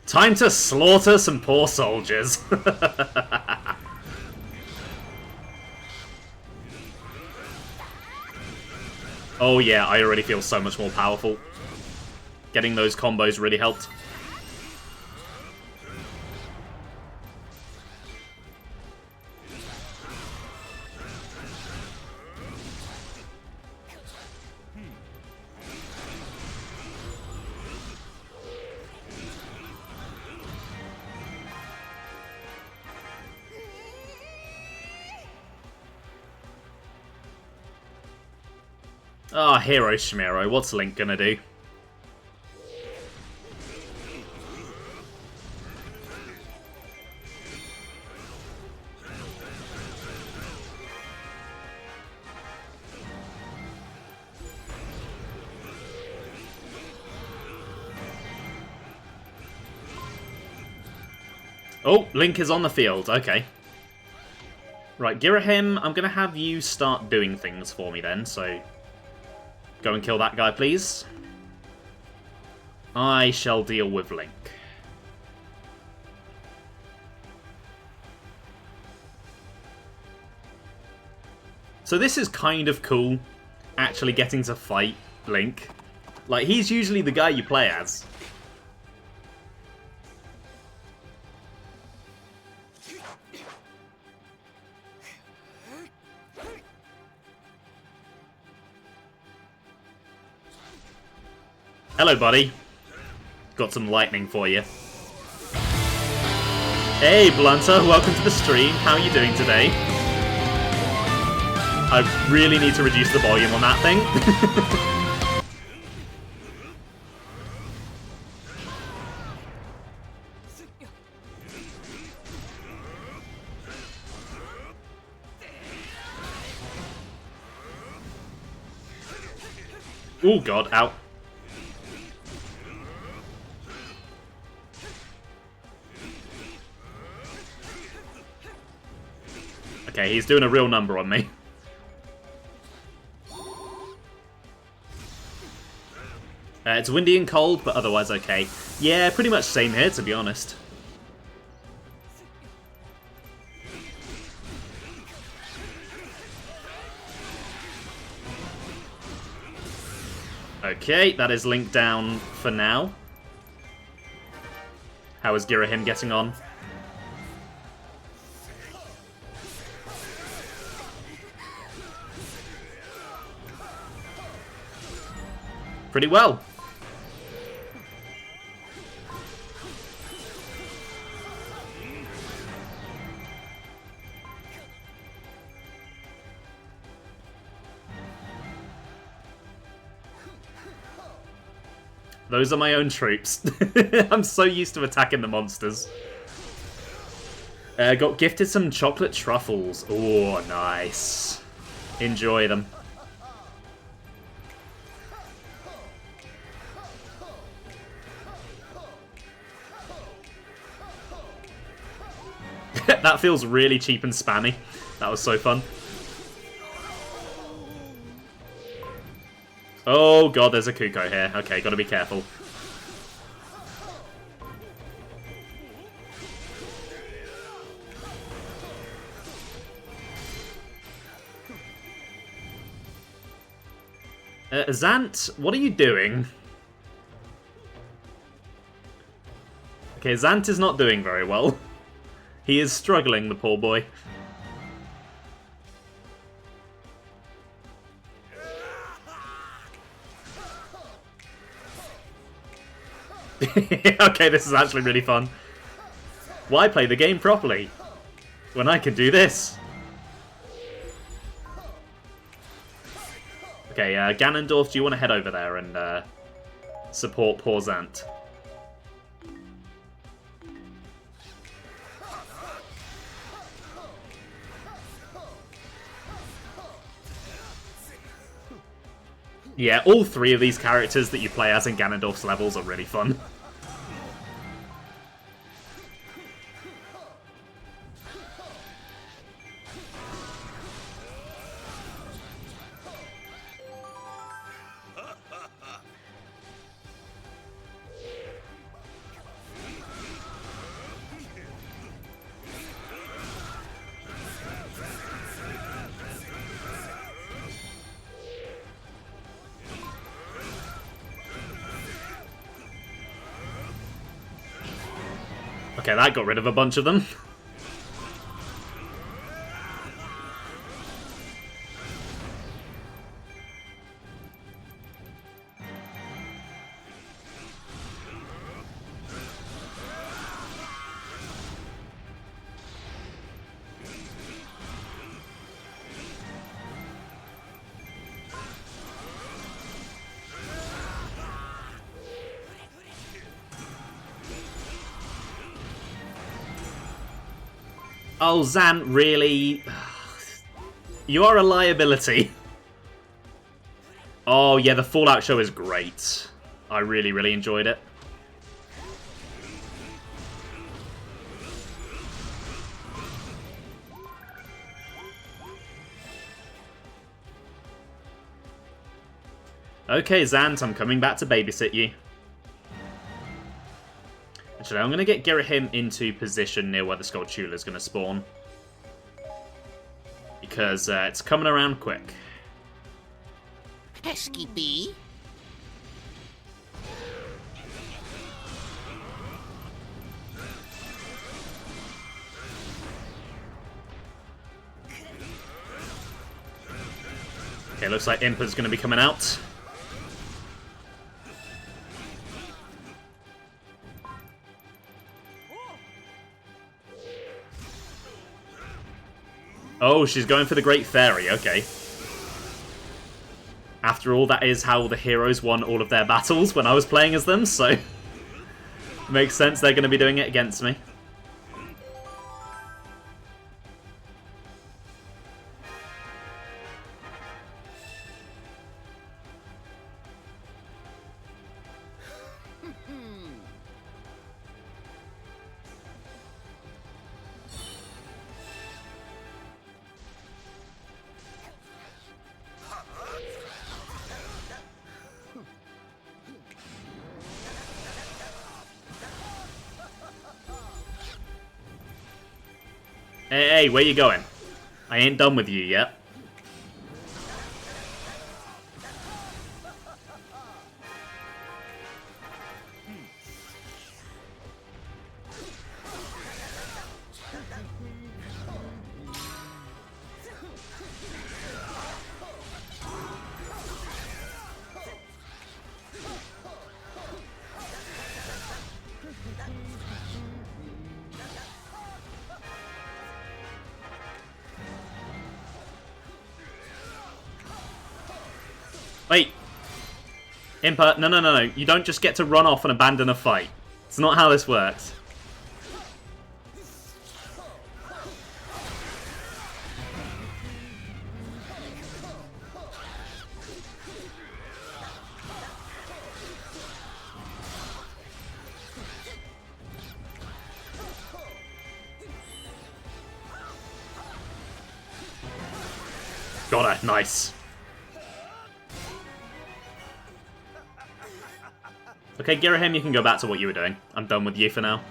Time to slaughter some poor soldiers. Oh yeah, I already feel so much more powerful. Getting those combos really helped. Ah, Hero Schmero, what's Link gonna do? Oh, Link is on the field, okay. Right, Girahim, I'm gonna have you start doing things for me then, so... Go and kill that guy, please. I shall deal with Link. So this is kind of cool, actually getting to fight Link. Like, he's usually the guy you play as. Hello, buddy. Got some lightning for you. Hey, Blunter, welcome to the stream. How are you doing today? I really need to reduce the volume on that thing. Oh god, ow. Okay, he's doing a real number on me. It's windy and cold, but otherwise okay. Yeah, pretty much same here, to be honest. Okay, that is Link down for now. How is Girahim getting on? Pretty well. Those are my own troops. I'm so used to attacking the monsters. Got gifted some chocolate truffles. Oh, nice. Enjoy them. That feels really cheap and spammy. That was so fun. Oh god, there's a Kuko here. Okay, gotta be careful. Zant, what are you doing? Okay, Zant is not doing very well. He is struggling, the poor boy. Okay, this is actually really fun. Why play the game properly when I can do this? Okay, Ganondorf, do you want to head over there and support poor Zant? Yeah, all three of these characters that you play as in Ganondorf's levels are really fun. Okay, that got rid of a bunch of them. Oh, Zan, really? You are a liability. Oh, yeah, the Fallout show is great. I really, really enjoyed it. Okay, Zant, I'm coming back to babysit you. Actually, I'm going to get Girahim into position near where the Skulltula is going to spawn. Because it's coming around quick. Pesky bee. Okay, looks like Impa's going to be coming out. Oh, she's going for the Great Fairy, okay. After all, that is how the heroes won all of their battles when I was playing as them, so... makes sense they're going to be doing it against me. Hey, where you going? I ain't done with you yet. Wait. Impa, no. You don't just get to run off and abandon a fight. It's not how this works. Got her. Nice. Okay, Girahim, you can go back to what you were doing. I'm done with you for now.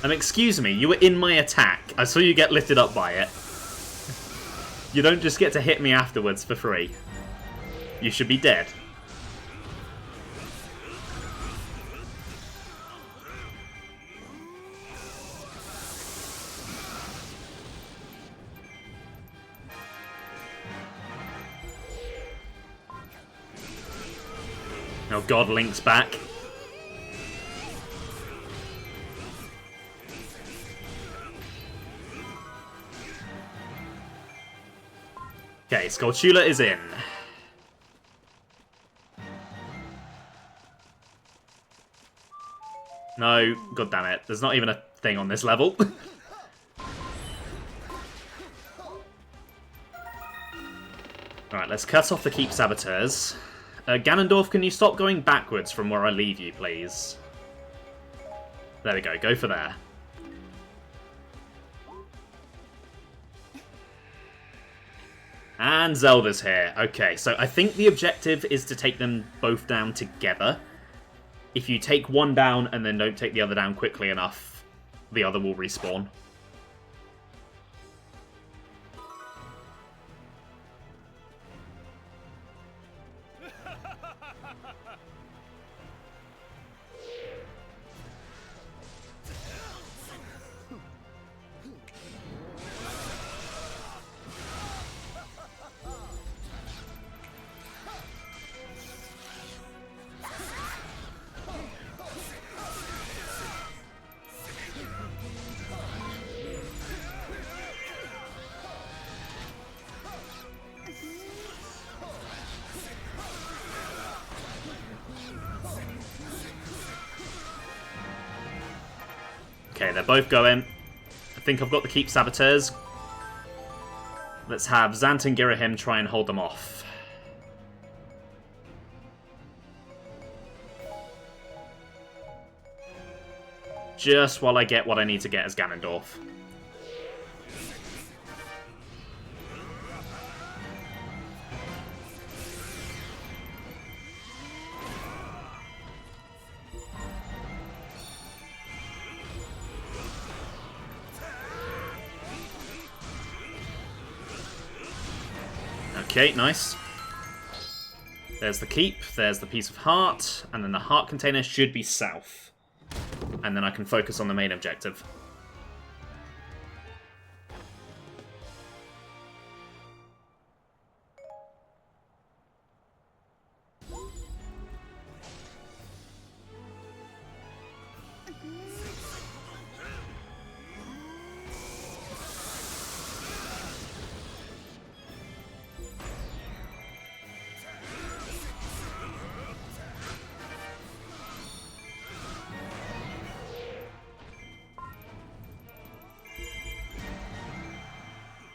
Excuse me, you were in my attack. I saw you get lifted up by it. You don't just get to hit me afterwards for free. You should be dead. Oh god, Link's back. Okay, Skulltula is in. No, god damn it. There's not even a thing on this level. Alright, let's cut off the Keep Saboteurs. Ganondorf, can you stop going backwards from where I leave you, please? There we go, go for there. And Zelda's here. Okay, so I think the objective is to take them both down together. If you take one down and then don't take the other down quickly enough, the other will respawn. Okay, they're both going. I think I've got the Keep Saboteurs. Let's have Zant and Girahim try and hold them off. Just while I get what I need to get as Ganondorf. Okay, nice. There's the keep, there's the piece of heart, and then the heart container should be south. And then I can focus on the main objective.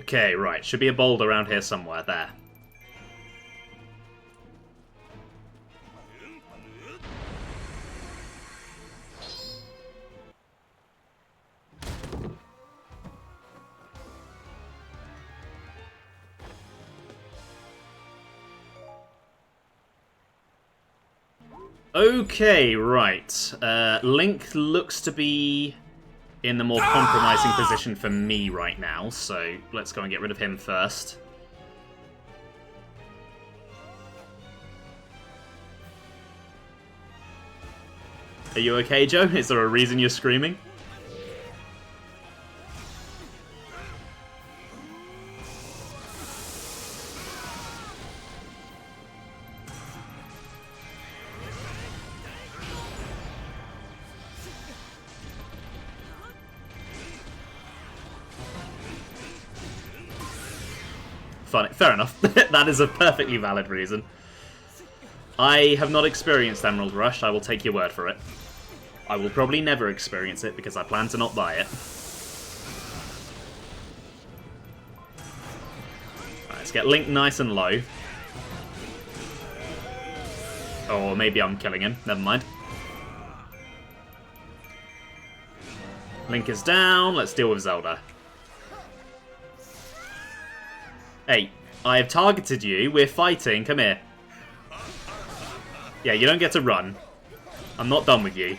Okay, right. Should be a boulder around here somewhere. There. Okay, right. Link looks to be in the more compromising position for me right now, so let's go and get rid of him first. Are you okay, Joe? Is there a reason you're screaming? Funny. Fair enough. That is a perfectly valid reason. I have not experienced Emerald Rush. I will take your word for it. I will probably never experience it because I plan to not buy it. Right, let's get Link nice and low. Or maybe I'm killing him. Never mind. Link is down. Let's deal with Zelda. Hey, I have targeted you. We're fighting. Come here. Yeah, you don't get to run. I'm not done with you.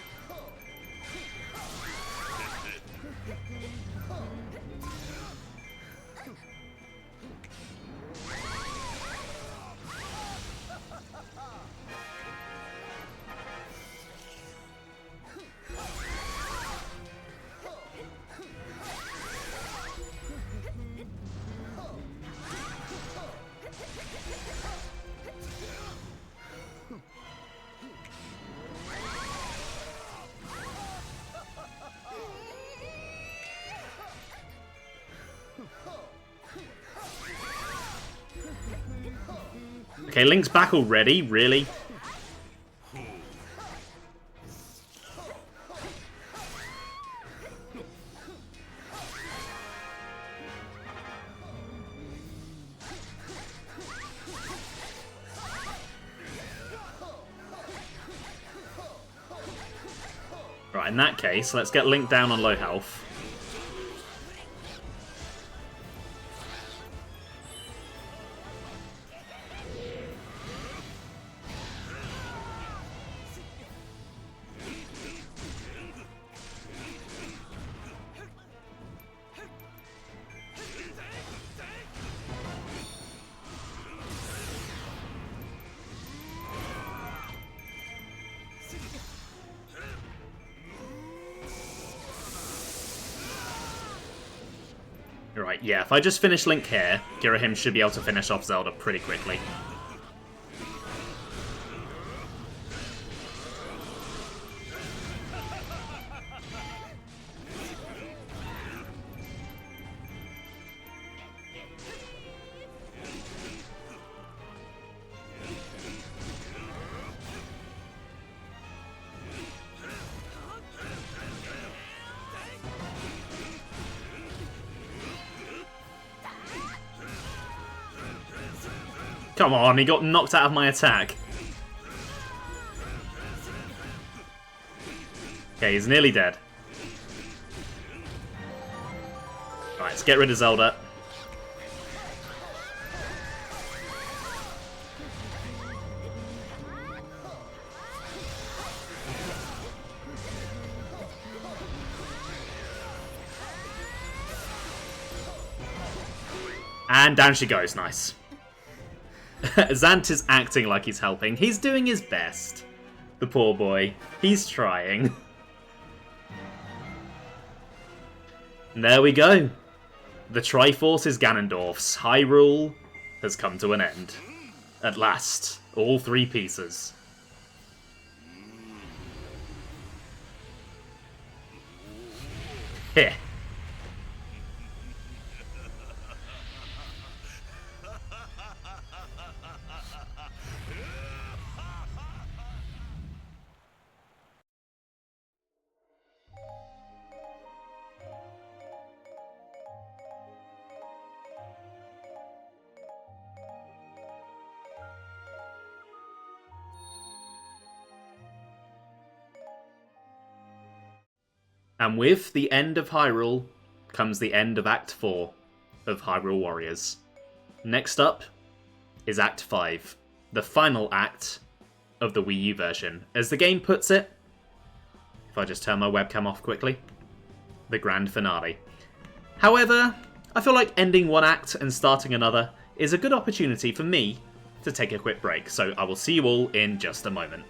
Okay, Link's back already, really? Right, in that case, let's get Link down on low health. Right, yeah, if I just finish Link here, Girahim should be able to finish off Zelda pretty quickly. Come on, he got knocked out of my attack. Okay, he's nearly dead. Alright, let's get rid of Zelda. And down she goes, nice. Zant is acting like he's helping. He's doing his best. The poor boy. He's trying. And there we go. The Triforce is Ganondorf's. Hyrule has come to an end. At last. All 3 pieces. Heh. And with the end of Hyrule comes the end of Act 4 of Hyrule Warriors. Next up is Act 5, the final act of the Wii U version. As the game puts it, if I just turn my webcam off quickly, the grand finale. However, I feel like ending one act and starting another is a good opportunity for me to take a quick break, so I will see you all in just a moment.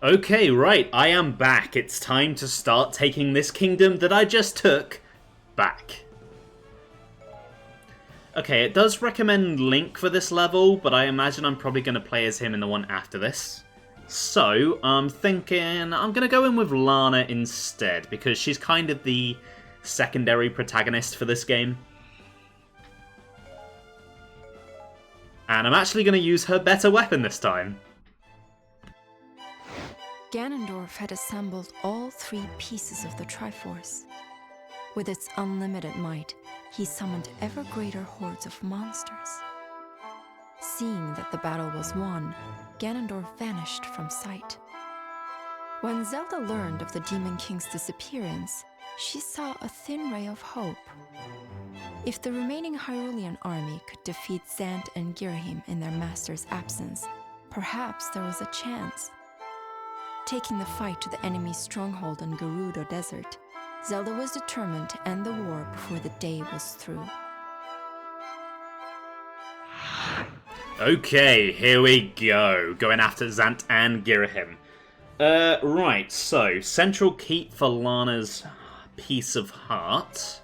Okay, right, I am back. It's time to start taking this kingdom that I just took back. Okay, it does recommend Link for this level, but I imagine I'm probably going to play as him in the one after this. So, I'm thinking I'm going to go in with Lana instead, because she's kind of the secondary protagonist for this game. And I'm actually going to use her better weapon this time. Ganondorf had assembled all 3 pieces of the Triforce. With its unlimited might, he summoned ever greater hordes of monsters. Seeing that the battle was won, Ganondorf vanished from sight. When Zelda learned of the Demon King's disappearance, she saw a thin ray of hope. If the remaining Hyrulean army could defeat Zant and Girahim in their master's absence, perhaps there was a chance. Taking the fight to the enemy's stronghold in Gerudo Desert, Zelda was determined to end the war before the day was through. Okay, here we go. Going after Zant and Girahim. Right, so Central Keep for Lana's Piece of Heart.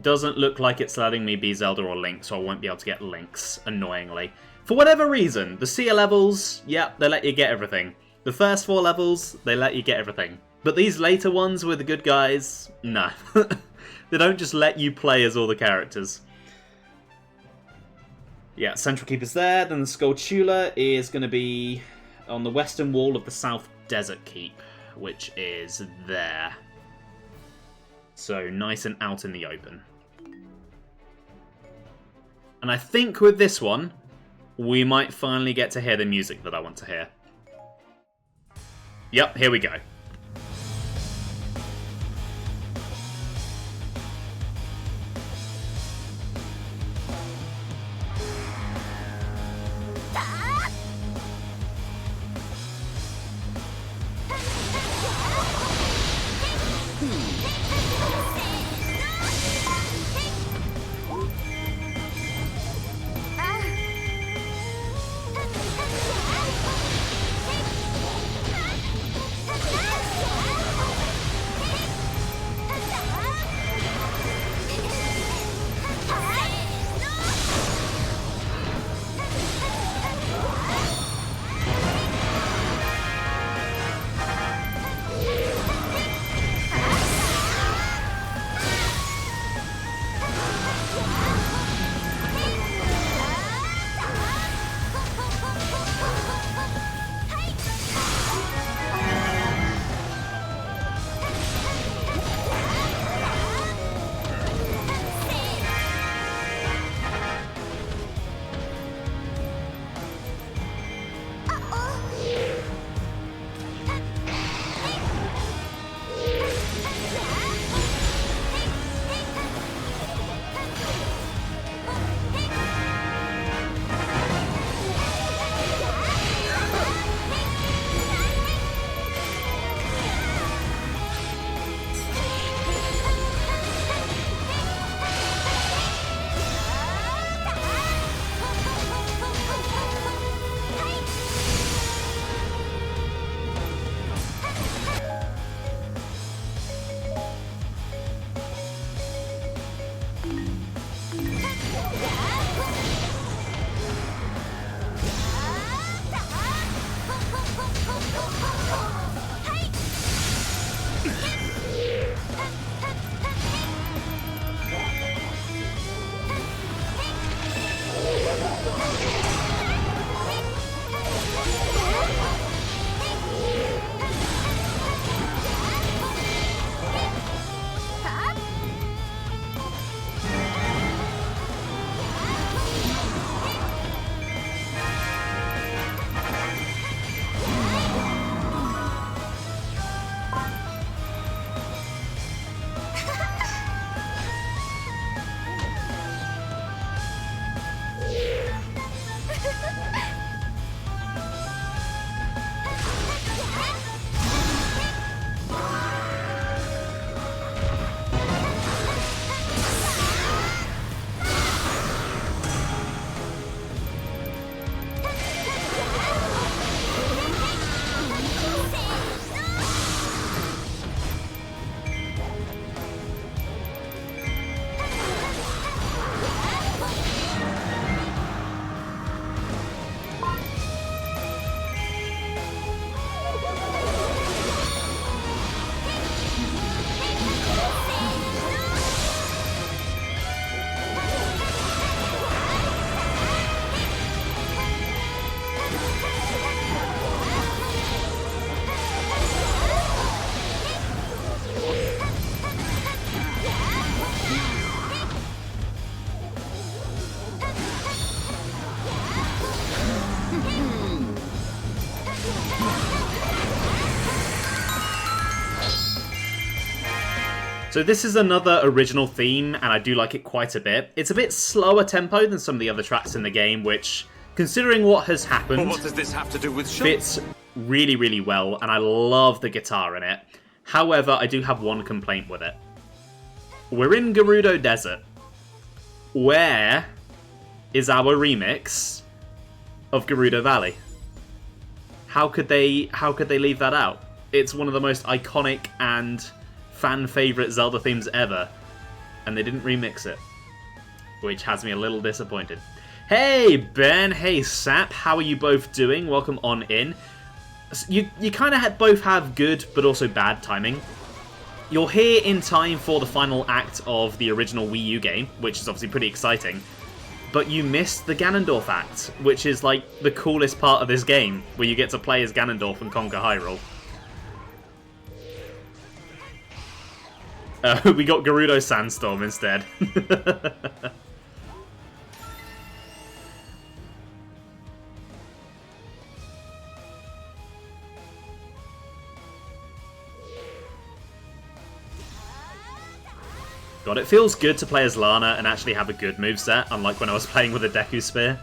Doesn't look like it's letting me be Zelda or Link, so I won't be able to get Links, annoyingly. For whatever reason, the Seer levels, yeah, they let you get everything. The first 4 levels, they let you get everything. But these later ones with the good guys, no. They don't just let you play as all the characters. Yeah, Central Keep is there, then the Skulltula is going to be on the western wall of the South Desert Keep, which is there. So nice and out in the open. And I think with this one, we might finally get to hear the music that I want to hear. Yep, here we go. So this is another original theme, and I do like it quite a bit. It's a bit slower tempo than some of the other tracks in the game, which, considering what has happened, Well, what does this have to do with fits really, really well, and I love the guitar in it. However, I do have one complaint with it. We're in Gerudo Desert. Where is our remix of Gerudo Valley? How could they leave that out? It's one of the most iconic and fan-favourite Zelda themes ever, and they didn't remix it, which has me a little disappointed. Hey Ben, hey Sap, how are you both doing? Welcome on in. You kind of both have good but also bad timing. You're here in time for the final act of the original Wii U game, which is obviously pretty exciting, but you missed the Ganondorf act, which is like the coolest part of this game, where you get to play as Ganondorf and conquer Hyrule. We got Gerudo Sandstorm instead. God, it feels good to play as Lana and actually have a good moveset, unlike when I was playing with a Deku Spear.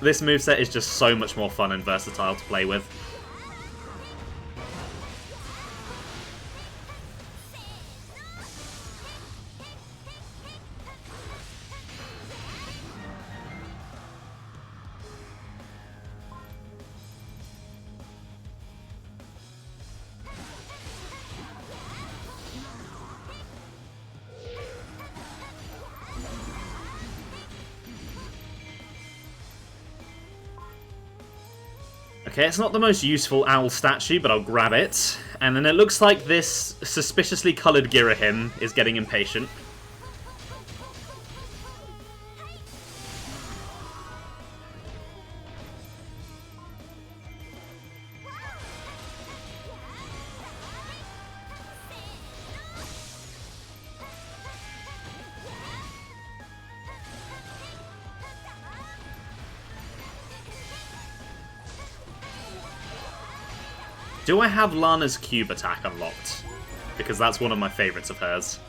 This moveset is just so much more fun and versatile to play with. Okay, it's not the most useful owl statue, but I'll grab it. And then it looks like this suspiciously coloured Girahim is getting impatient. Do I have Lana's cube attack unlocked? Because that's one of my favourites of hers.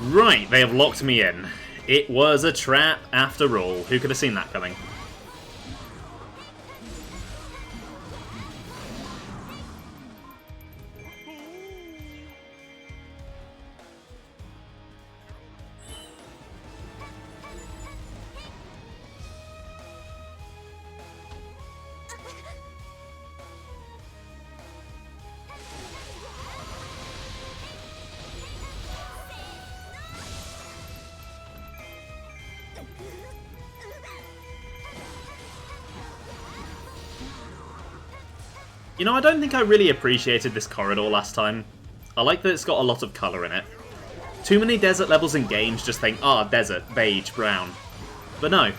Right, they have locked me in. It was a trap after all. Who could have seen that coming? You know, I don't think I really appreciated this corridor last time. I like that it's got a lot of colour in it. Too many desert levels in games just think, desert, beige, brown. But no.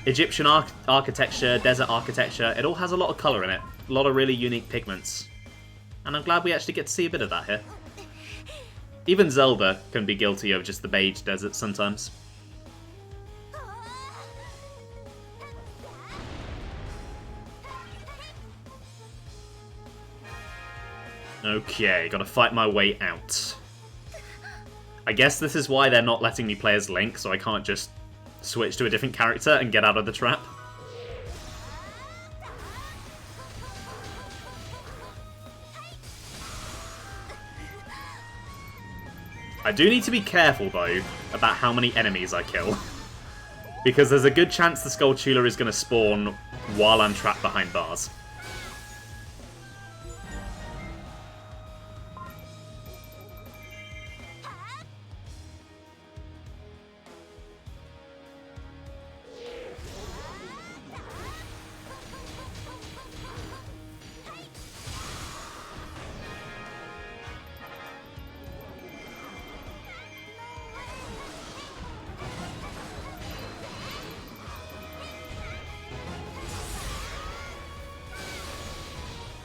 Egyptian architecture, desert architecture, it all has a lot of colour in it. A lot of really unique pigments. And I'm glad we actually get to see a bit of that here. Even Zelda can be guilty of just the beige desert sometimes. Okay, gotta fight my way out. I guess this is why they're not letting me play as Link, so I can't just switch to a different character and get out of the trap. I do need to be careful, though, about how many enemies I kill. Because there's a good chance the Skulltula is going to spawn while I'm trapped behind bars.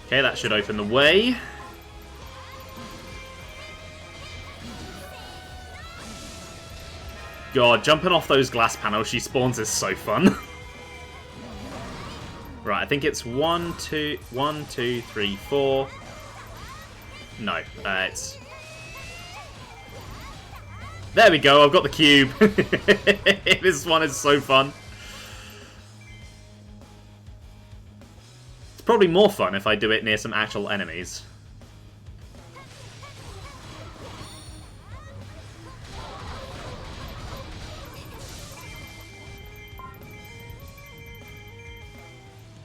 Okay, that should open the way. God, jumping off those glass panels she spawns is so fun. Right, I think it's 1, 2, 1, 2, 3, 4. No, it's... There we go, I've got the cube. This one is so fun. It's probably more fun if I do it near some actual enemies.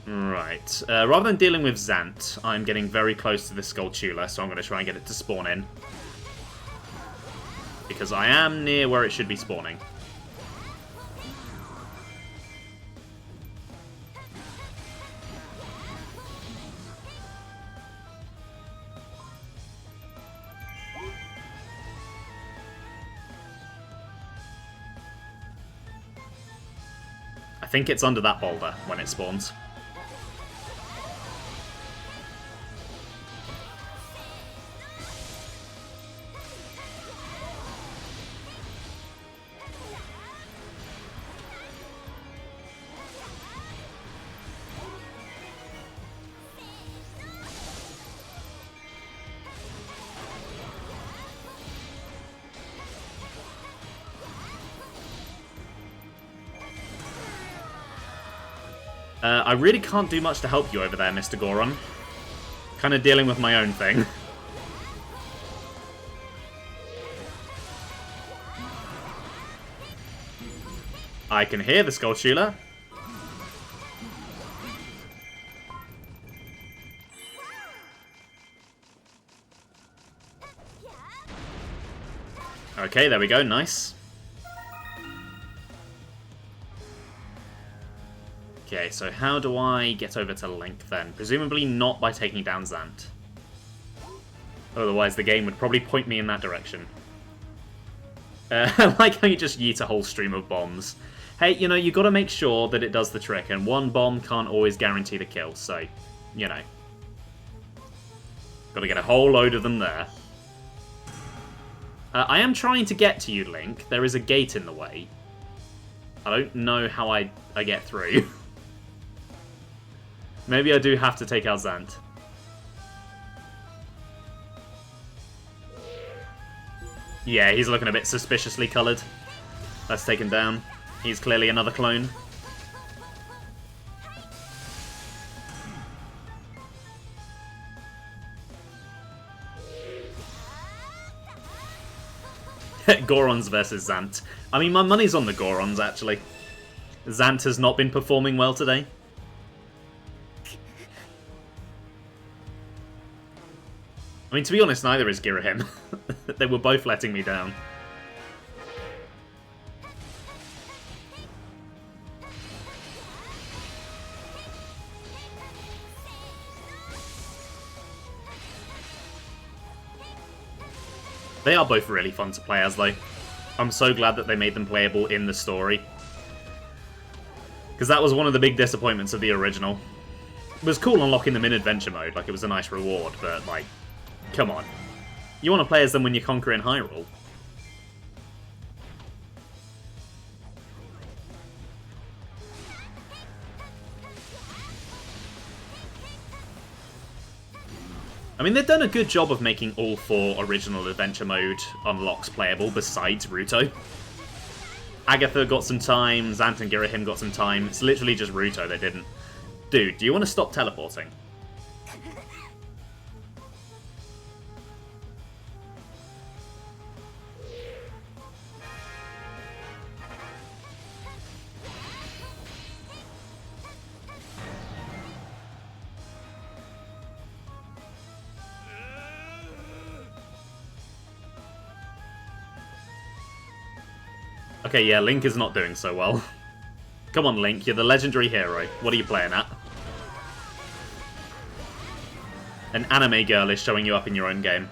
Right, rather than dealing with Zant, I'm getting very close to the Skulltula, so I'm going to try and get it to spawn in. Because I am near where it should be spawning. I think it's under that boulder when it spawns. I really can't do much to help you over there, Mr. Goron. Kind of dealing with my own thing. I can hear the Skulltula. Okay, there we go, nice. Okay, so how do I get over to Link then? Presumably not by taking down Zant. Otherwise the game would probably point me in that direction. I like how you just yeet a whole stream of bombs. Hey, you know, you gotta make sure that it does the trick, and one bomb can't always guarantee the kill, so, you know. Gotta get a whole load of them there. I am trying to get to you, Link. There is a gate in the way. I don't know how I get through. Maybe I do have to take out Zant. Yeah, he's looking a bit suspiciously coloured. Let's take him down. He's clearly another clone. Gorons versus Zant. I mean, my money's on the Gorons, actually. Zant has not been performing well today. I mean, to be honest, neither is Girahim. They were both letting me down. They are both really fun to play as, though. I'm so glad that they made them playable in the story. Because that was one of the big disappointments of the original. It was cool unlocking them in adventure mode, like it was a nice reward, but like, come on. You want to play as them when you're conquering Hyrule. I mean, they've done a good job of making all 4 original adventure mode unlocks playable besides Ruto. Agatha got some time, Zant and Girahim got some time. It's literally just Ruto they didn't. Dude, do you want to stop teleporting? Okay, yeah, Link is not doing so well. Come on, Link, you're the legendary hero. What are you playing at? An anime girl is showing you up in your own game.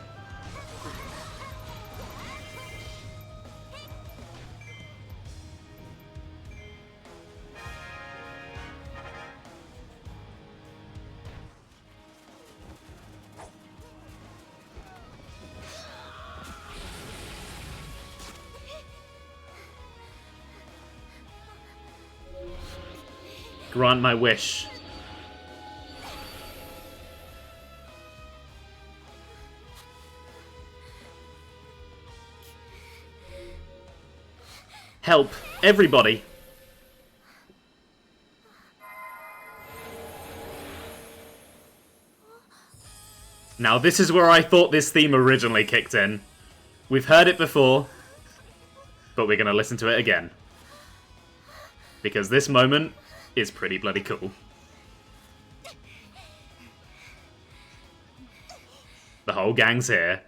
Grant my wish. help everybody. Now, this is where I thought this theme originally kicked in. We've heard it before, but we're going to listen to it again. Because this moment is pretty bloody cool. The whole gang's here.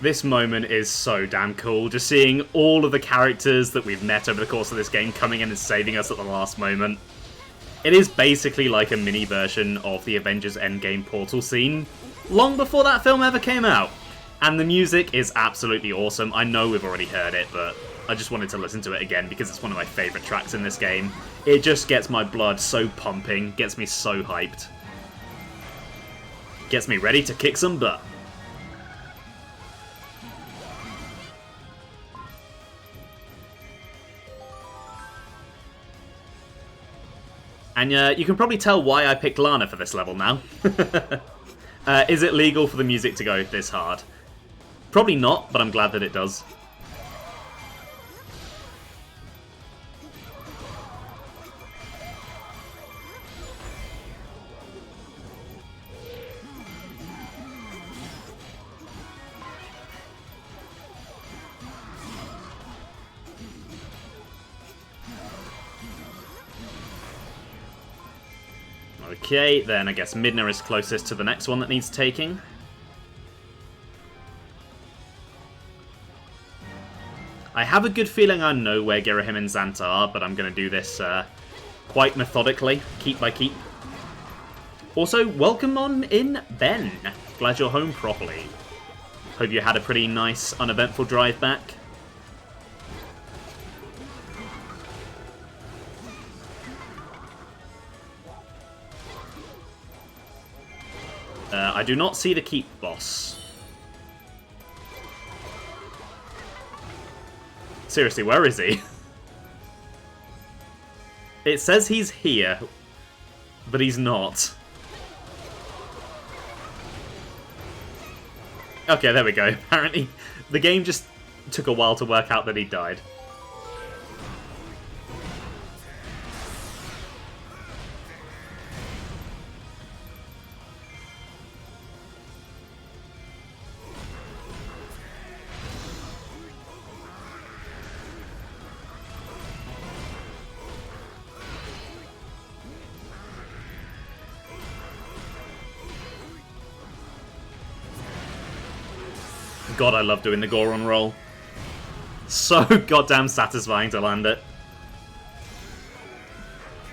This moment is so damn cool. Just seeing all of the characters that we've met over the course of this game coming in and saving us at the last moment. It is basically like a mini version of the Avengers Endgame portal scene, long before that film ever came out. And the music is absolutely awesome. I know we've already heard it, but I just wanted to listen to it again because it's one of my favourite tracks in this game. It just gets my blood so pumping, gets me so hyped. Gets me ready to kick some butt. And you can probably tell why I picked Lana for this level now. Is it legal for the music to go this hard? Probably not, but I'm glad that it does. Okay, then I guess Midna is closest to the next one that needs taking. I have a good feeling I know where Girahim and Zant are, but I'm going to do this quite methodically, keep by keep. Also, welcome on in, Ben. Glad you're home properly. Hope you had a pretty nice, uneventful drive back. I do not see the keep boss. Seriously, where is he? It says he's here, but he's not. Okay, there we go. Apparently, the game just took a while to work out that he died. God, I love doing the Goron roll. So goddamn satisfying to land it.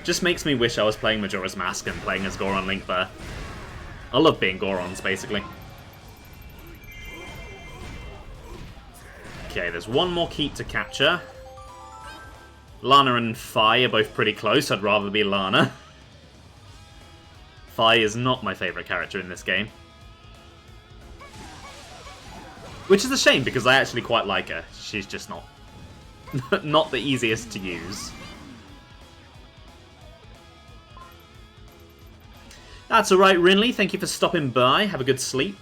Just makes me wish I was playing Majora's Mask and playing as Goron Link there. I love being Gorons, basically. Okay, there's one more keep to capture. Lana and Fi are both pretty close. I'd rather be Lana. Fi is not my favourite character in this game. Which is a shame, because I actually quite like her. She's just not not the easiest to use. That's alright, Rinley. Thank you for stopping by. Have a good sleep.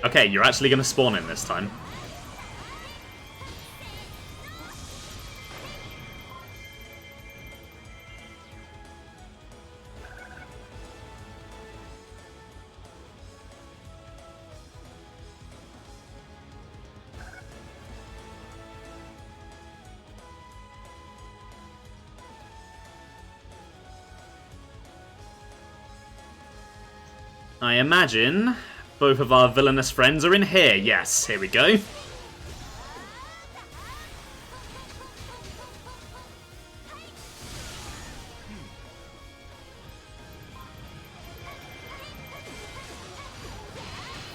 Okay, you're actually going to spawn in this time. I imagine both of our villainous friends are in here. Yes, here we go.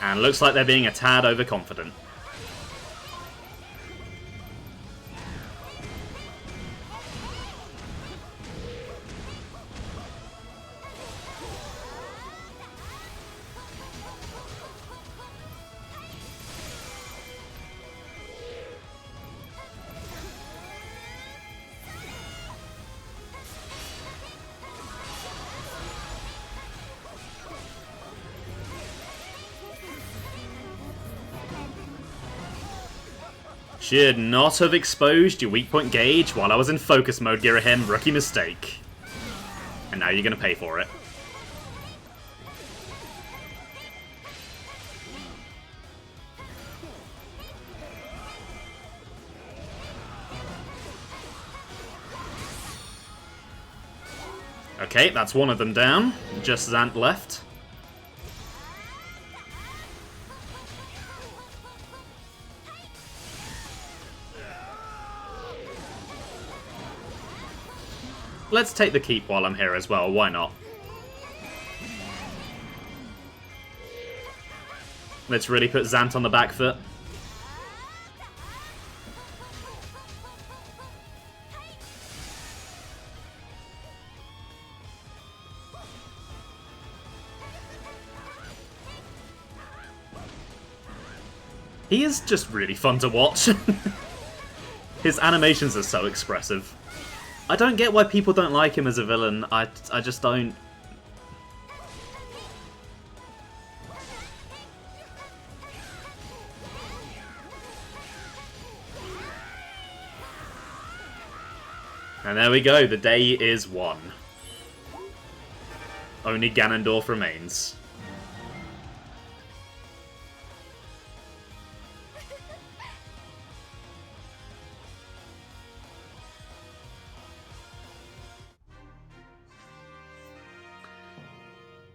And looks like they're being a tad overconfident. Should not have exposed your weak point gauge while I was in focus mode, Girahim. Rookie mistake. And now you're going to pay for it. Okay, that's one of them down. Just Zant left. Let's take the keep while I'm here as well, why not? Let's really put Zant on the back foot. He is just really fun to watch. His animations are so expressive. I don't get why people don't like him as a villain. I just don't. And there we go, the day is won. Only Ganondorf remains.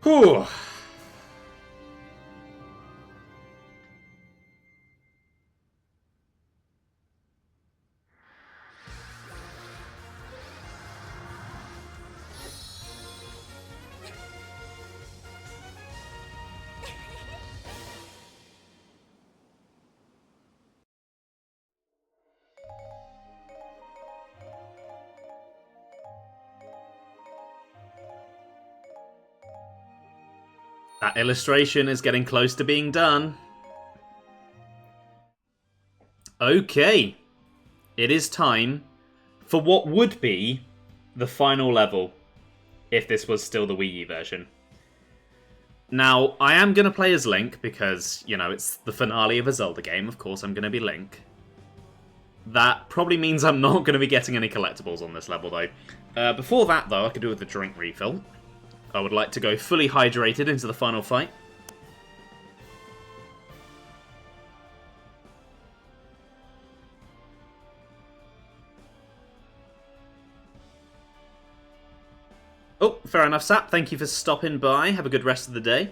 Whew. That illustration is getting close to being done. Okay. It is time for what would be the final level if this was still the Wii U version. Now, I am going to play as Link because, you know, it's the finale of a Zelda game. Of course, I'm going to be Link. That probably means I'm not going to be getting any collectibles on this level, though. Before that, though, I could do with the drink refill. I would like to go fully hydrated into the final fight. Oh, fair enough, Sap. Thank you for stopping by. Have a good rest of the day.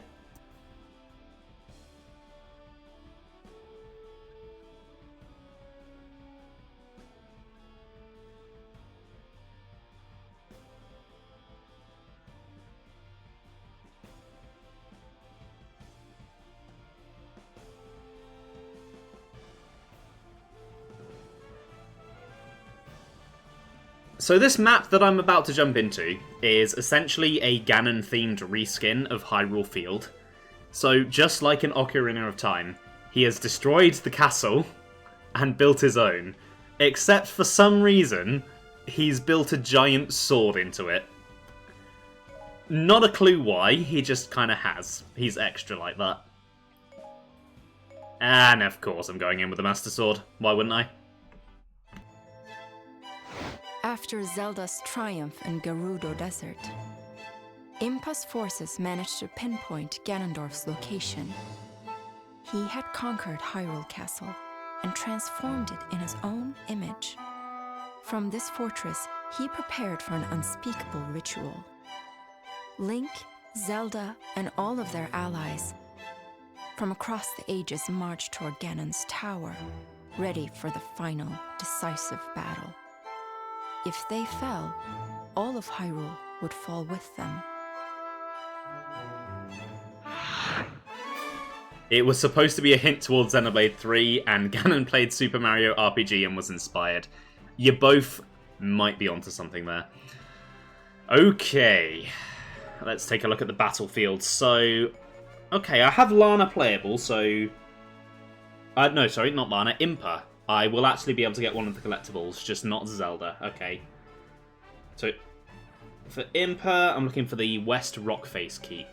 So this map that I'm about to jump into is essentially a Ganon-themed reskin of Hyrule Field. So just like in Ocarina of Time, he has destroyed the castle and built his own, except for some reason, he's built a giant sword into it. Not a clue why, he just kind of has. He's extra like that. And of course I'm going in with the Master Sword, why wouldn't I? After Zelda's triumph in Gerudo Desert, Impa's forces managed to pinpoint Ganondorf's location. He had conquered Hyrule Castle and transformed it in his own image. From this fortress, he prepared for an unspeakable ritual. Link, Zelda, and all of their allies from across the ages marched toward Ganon's tower, ready for the final, decisive battle. If they fell, all of Hyrule would fall with them. It was supposed to be a hint towards Xenoblade 3, and Ganon played Super Mario RPG and was inspired. You both might be onto something there. Okay, let's take a look at the battlefield. So, okay, I have Lana playable, so... no, sorry, not Lana, Impa. I will actually be able to get one of the collectibles, just not Zelda. Okay. So, for Impa, I'm looking for the West Rockface Keep,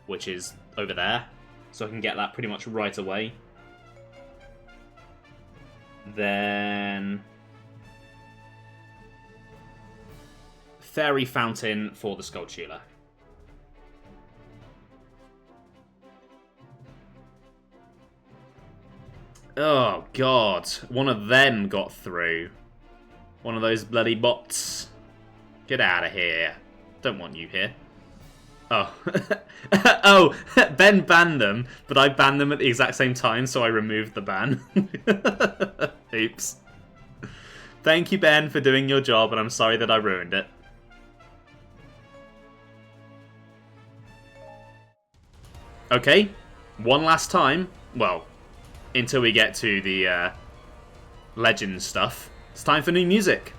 which is over there. So I can get that pretty much right away. Then... Fairy Fountain for the Skulltula. Oh, God. One of them got through. One of those bloody bots. Get out of here. Don't want you here. Oh. Oh, Ben banned them, but I banned them at the exact same time, so I removed the ban. Oops. Thank you, Ben, for doing your job, and I'm sorry that I ruined it. Okay, one last time. Well, until we get to the Legends stuff. It's time for new music.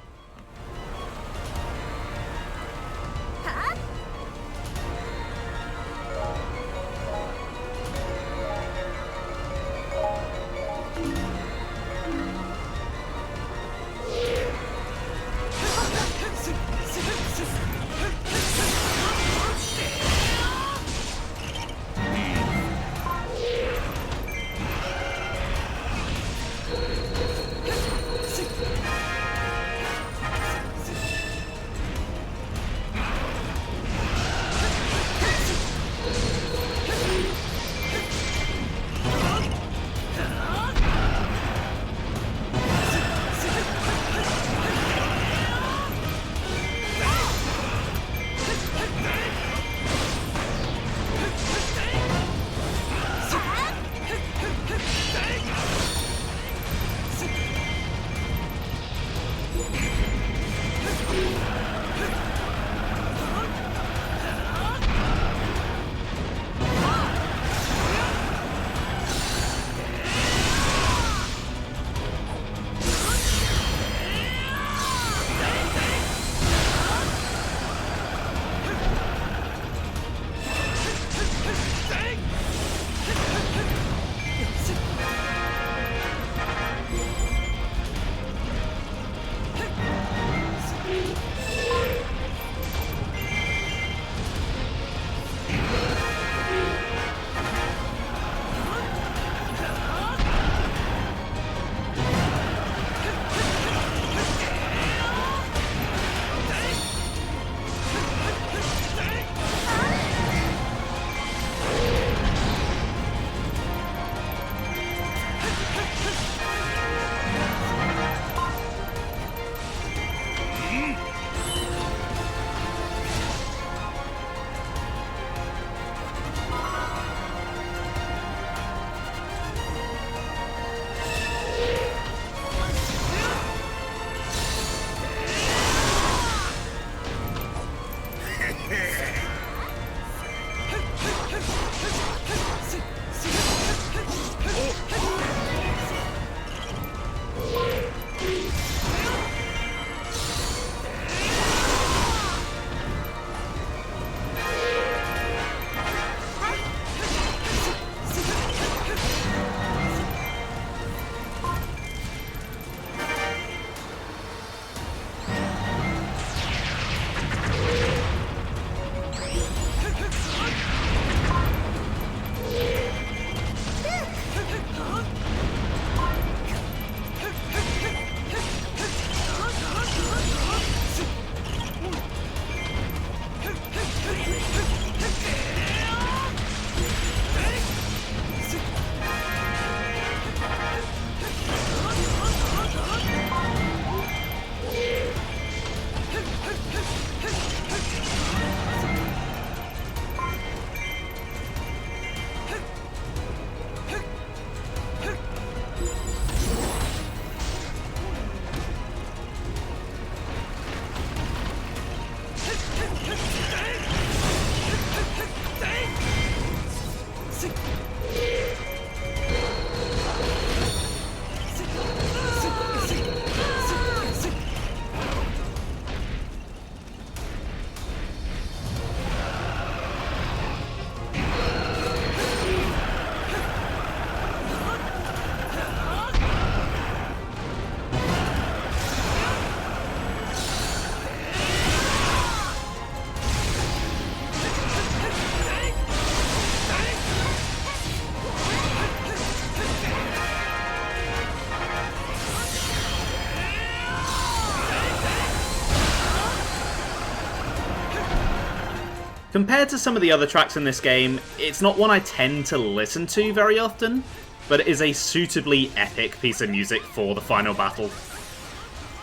Compared to some of the other tracks in this game, it's not one I tend to listen to very often, but it is a suitably epic piece of music for the final battle.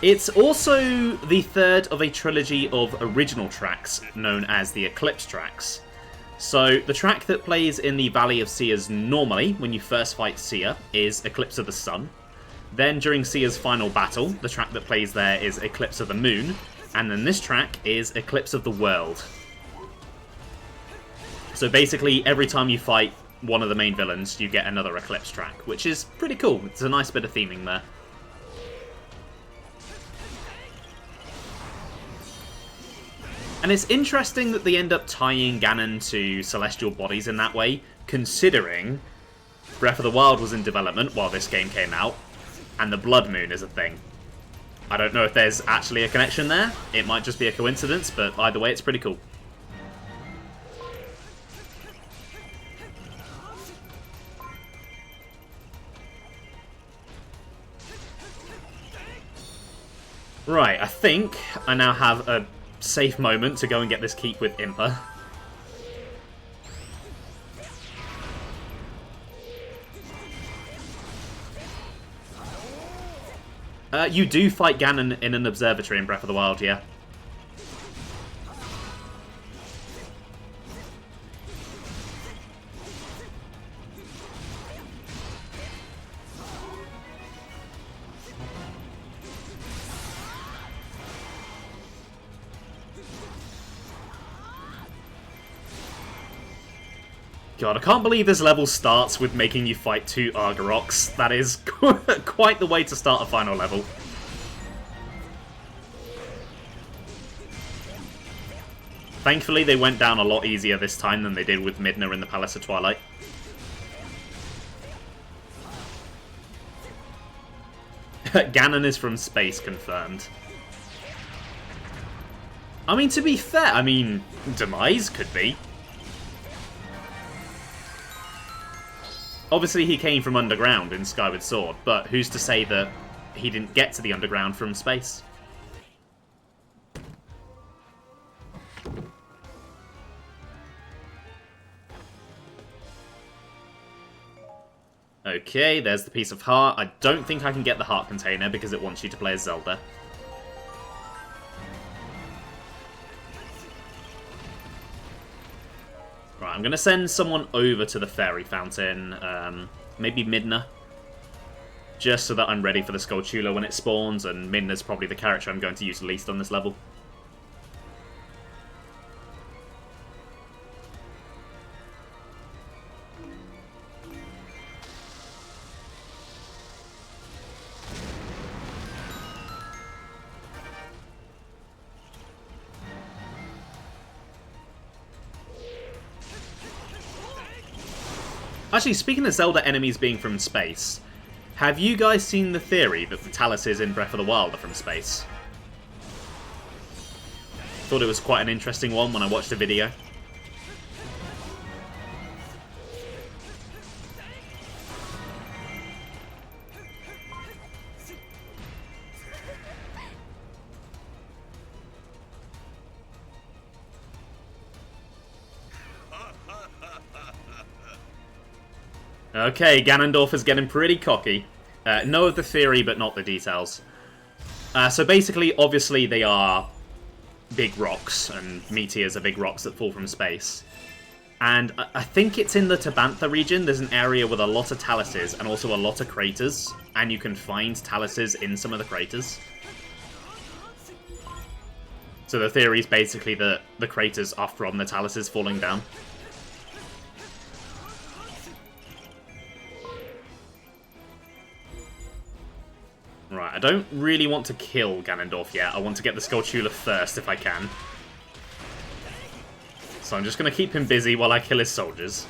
It's also the third of a trilogy of original tracks known as the Eclipse tracks. So the track that plays in the Valley of Seers normally, when you first fight Seer, is Eclipse of the Sun. Then during Seer's final battle, the track that plays there is Eclipse of the Moon. And then this track is Eclipse of the World. So basically, every time you fight one of the main villains, you get another Eclipse track, which is pretty cool. It's a nice bit of theming there. And it's interesting that they end up tying Ganon to celestial bodies in that way, considering Breath of the Wild was in development while this game came out, and the Blood Moon is a thing. I don't know if there's actually a connection there. It might just be a coincidence, but either way, it's pretty cool. Right, I think I now have a safe moment to go and get this keep with Impa. You do fight Ganon in an observatory in Breath of the Wild, yeah. God, I can't believe this level starts with making you fight 2 Argoroks. That is quite the way to start a final level. Thankfully, they went down a lot easier this time than they did with Midna in the Palace of Twilight. Ganon is from space, confirmed. I mean, to be fair, Demise could be. Obviously, he came from underground in Skyward Sword, but who's to say that he didn't get to the underground from space? Okay, there's the piece of heart. I don't think I can get the heart container because it wants you to play as Zelda. Right, I'm going to send someone over to the Fairy Fountain, maybe Midna, just so that I'm ready for the Skulltula when it spawns, and Midna's probably the character I'm going to use least on this level. Actually, speaking of Zelda enemies being from space, have you guys seen the theory that the Taluses in Breath of the Wild are from space? Thought it was quite an interesting one when I watched the video. Okay, Ganondorf is getting pretty cocky. Know of the theory, but not the details. So basically, obviously, they are big rocks, and meteors are big rocks that fall from space. And I think it's in the Tabantha region. There's an area with a lot of taluses and also a lot of craters, and you can find taluses in some of the craters. So the theory is basically that the craters are from the taluses falling down. Right, I don't really want to kill Ganondorf yet. I want to get the Skulltula first if I can. So I'm just going to keep him busy while I kill his soldiers.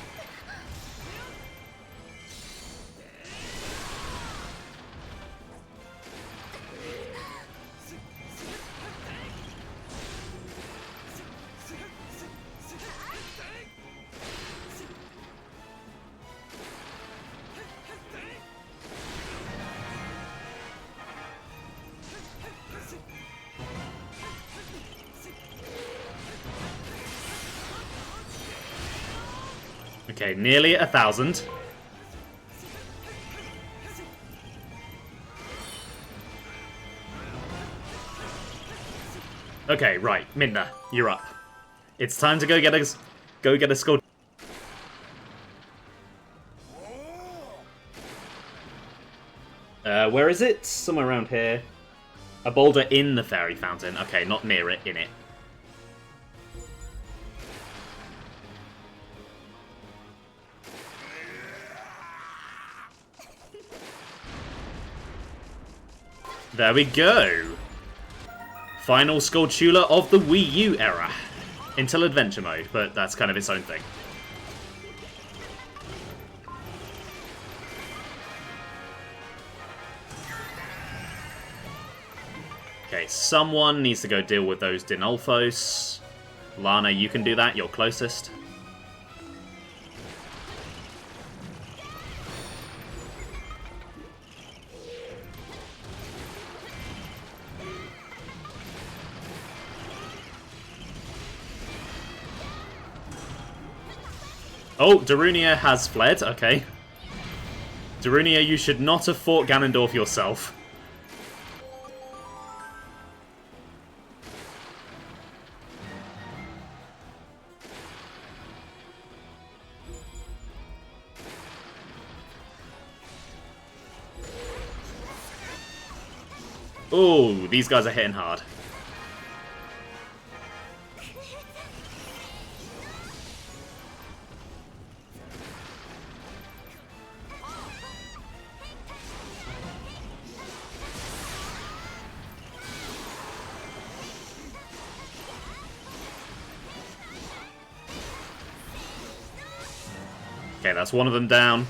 Okay, nearly 1,000. Okay, right. Midna, you're up. It's time to go get a skull. Where is it? Somewhere around here. A boulder in the fairy fountain. Okay, not near it, in it. There we go. Final Skulltula of the Wii U era. Until Adventure Mode, but that's kind of its own thing. Okay, someone needs to go deal with those Dinolfos. Lana, you can do that. You're closest. Oh, Darunia has fled. Okay. Darunia, you should not have fought Ganondorf yourself. Oh, these guys are hitting hard. Okay, that's one of them down.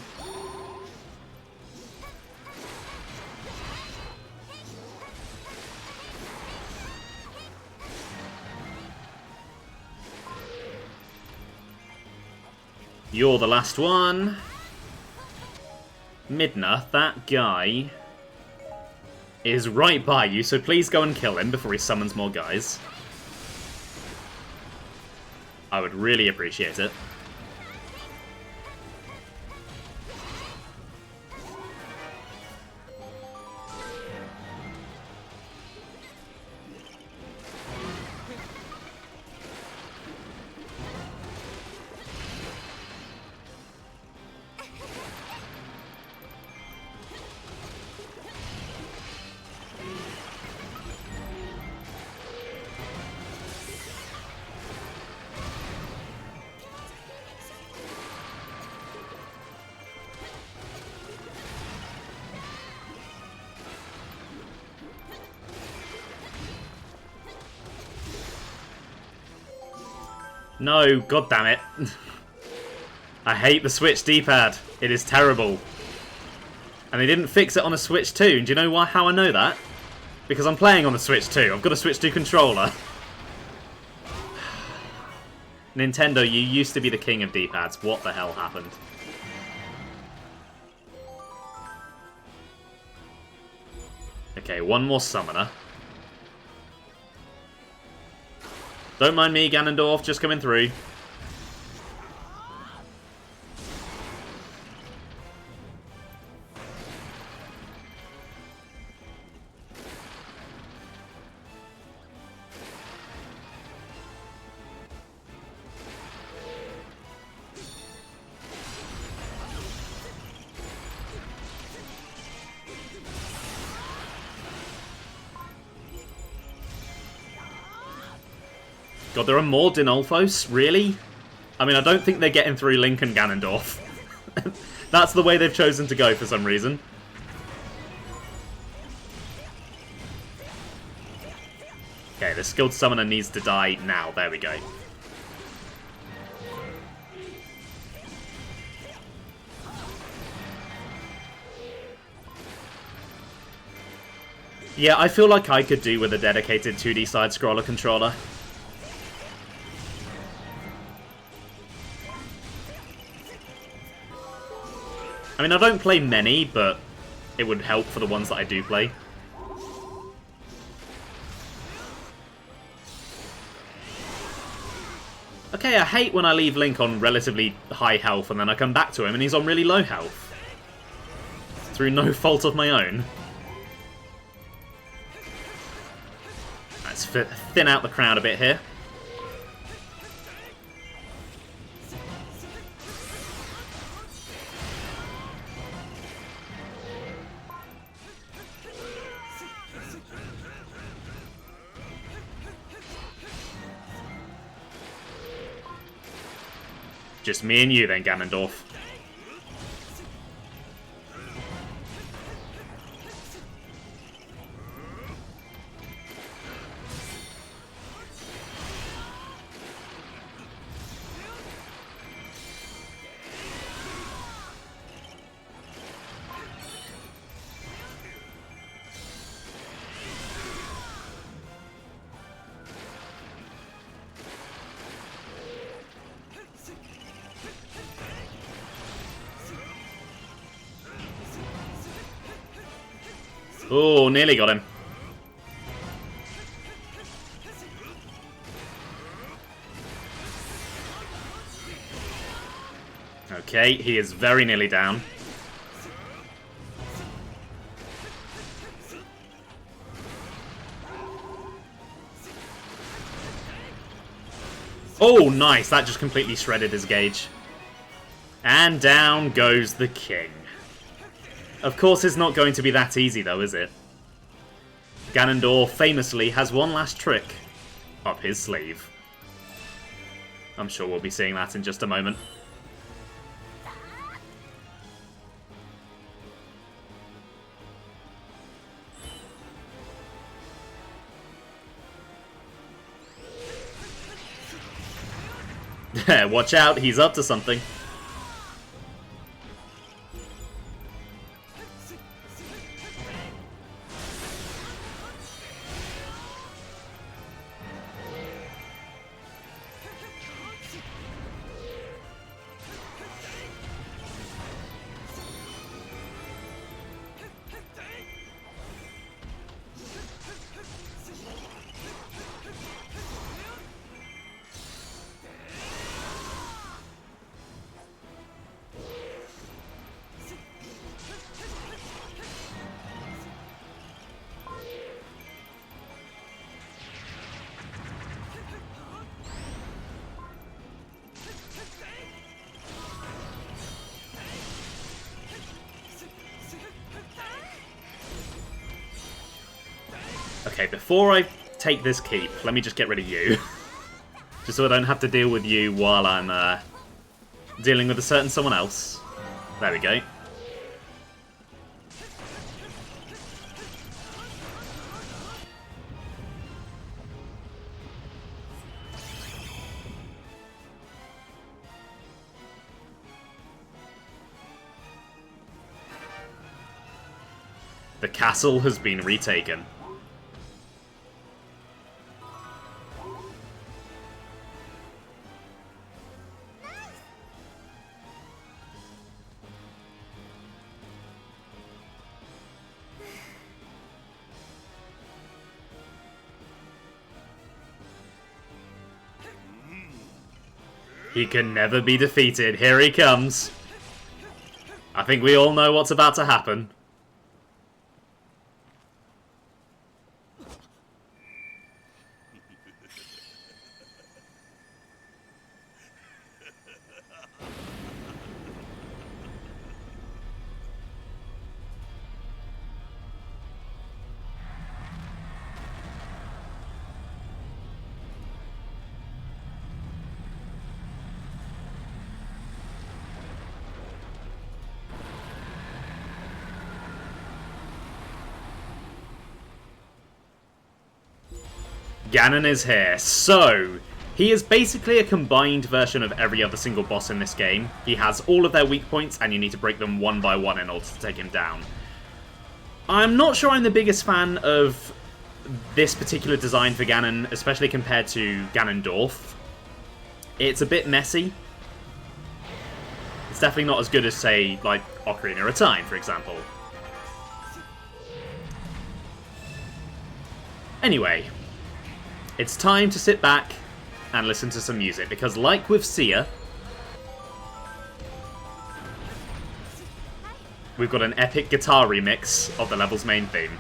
You're the last one. Midna, that guy is right by you, so please go and kill him before he summons more guys. I would really appreciate it. No, god damn it. I hate the Switch D-pad. It is terrible. And they didn't fix it on a Switch 2. And do you know why? How I know that? Because I'm playing on the Switch 2. I've got a Switch 2 controller. Nintendo, you used to be the king of D-pads. What the hell happened? Okay, one more summoner. Don't mind me, Ganondorf, just coming through. God, there are more Dinolfos? Really? I mean, I don't think they're getting through Link and Ganondorf. That's the way they've chosen to go for some reason. Okay, the skilled summoner needs to die now. There we go. Yeah, I feel like I could do with a dedicated 2D side-scroller controller. I mean, I don't play many, but it would help for the ones that I do play. Okay, I hate when I leave Link on relatively high health and then I come back to him and he's on really low health. Through no fault of my own. Let's thin out the crowd a bit here. Just me and you then, Ganondorf. Oh, nearly got him. Okay, he is very nearly down. Oh, nice. That just completely shredded his gauge. And down goes the king. Of course, it's not going to be that easy, though, is it? Ganondorf famously has one last trick up his sleeve. I'm sure we'll be seeing that in just a moment. Watch out, he's up to something. Okay, before I take this keep, let me just get rid of you. Just so I don't have to deal with you while I'm dealing with a certain someone else. There we go. The castle has been retaken. He can never be defeated. Here he comes. I think we all know what's about to happen. Ganon is here. So, he is basically a combined version of every other single boss in this game. He has all of their weak points, and you need to break them one by one in order to take him down. I'm not sure I'm the biggest fan of this particular design for Ganon, especially compared to Ganondorf. It's a bit messy. It's definitely not as good as, say, like Ocarina of Time, for example. Anyway, it's time to sit back and listen to some music, because like with Sia, we've got an epic guitar remix of the level's main theme.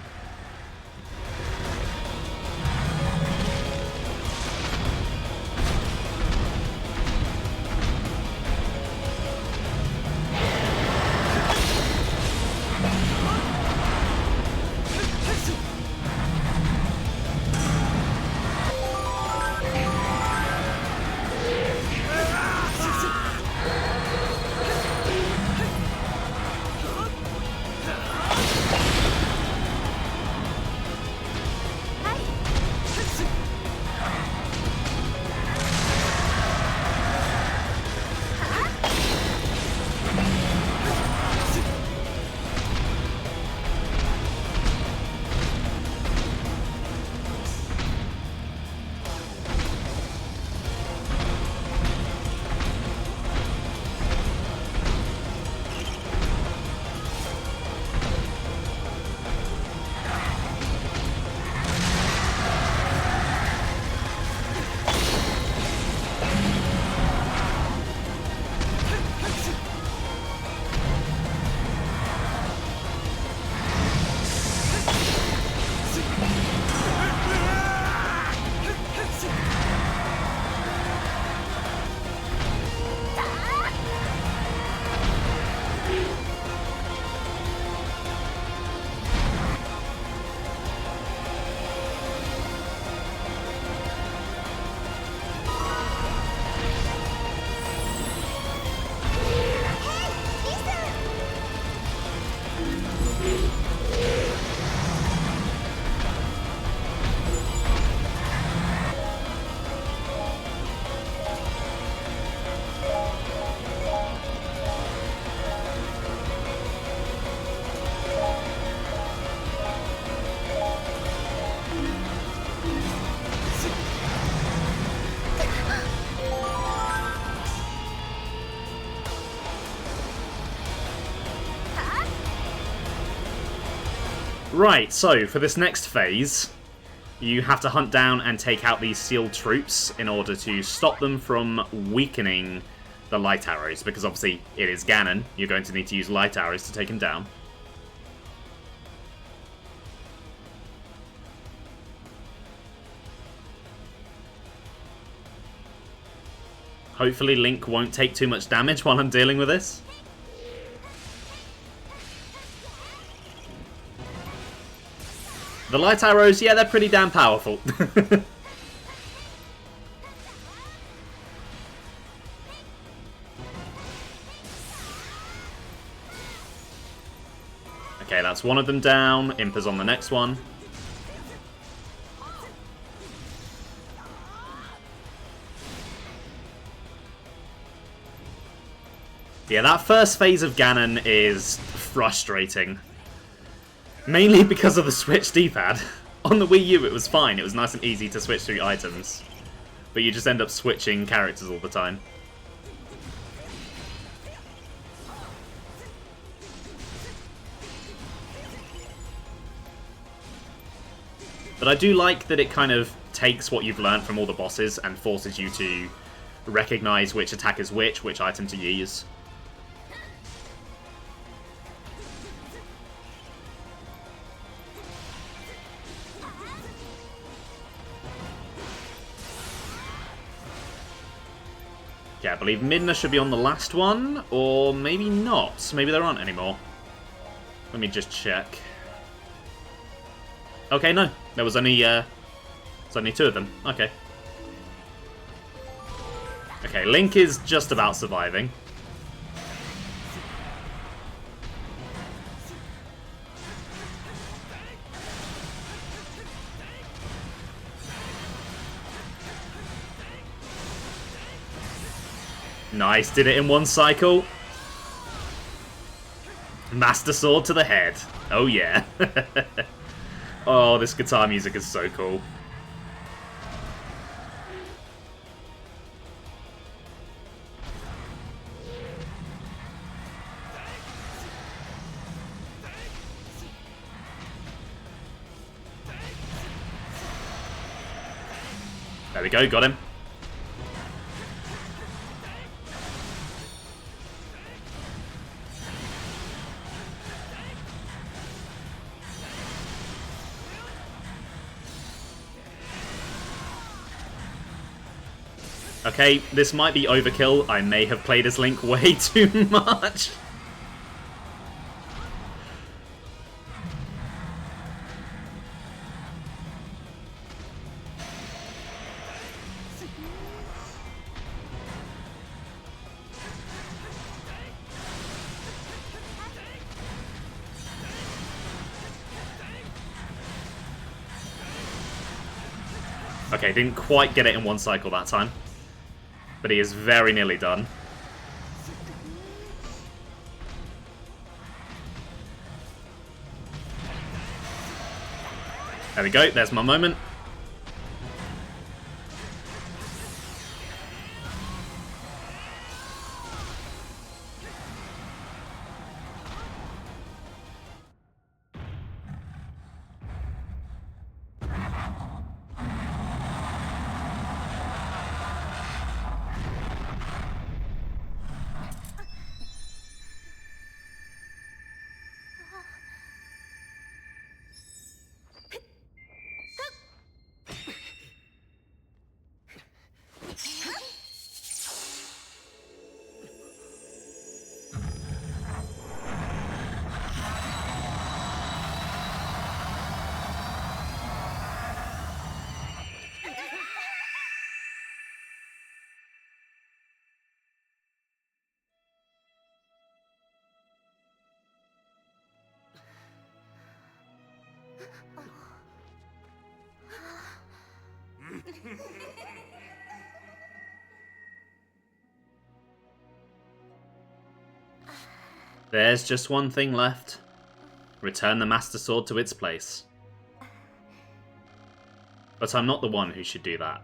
Right, so for this next phase, you have to hunt down and take out these sealed troops in order to stop them from weakening the light arrows, because obviously it is Ganon. You're going to need to use light arrows to take him down. Hopefully Link won't take too much damage while I'm dealing with this. The light arrows, yeah, they're pretty damn powerful. Okay, that's one of them down. Impa's on the next one. Yeah, that first phase of Ganon is frustrating. Mainly because of the Switch D-pad. On the Wii U it was fine, it was nice and easy to switch through items. But you just end up switching characters all the time. But I do like that it kind of takes what you've learned from all the bosses and forces you to recognize which attack is which item to use. Yeah, I believe Midna should be on the last one, or maybe not. Maybe there aren't anymore. Let me just check. Okay, no. There was only two of them. Okay. Okay, Link is just about surviving. Nice, did it in one cycle. Master Sword to the head. Oh yeah. Oh, this guitar music is so cool. There we go, got him. Okay, this might be overkill. I may have played as Link way too much. Okay, didn't quite get it in one cycle that time. But he is very nearly done. There we go, there's my moment. There's just one thing left. Return the Master Sword to its place. But I'm not the one who should do that.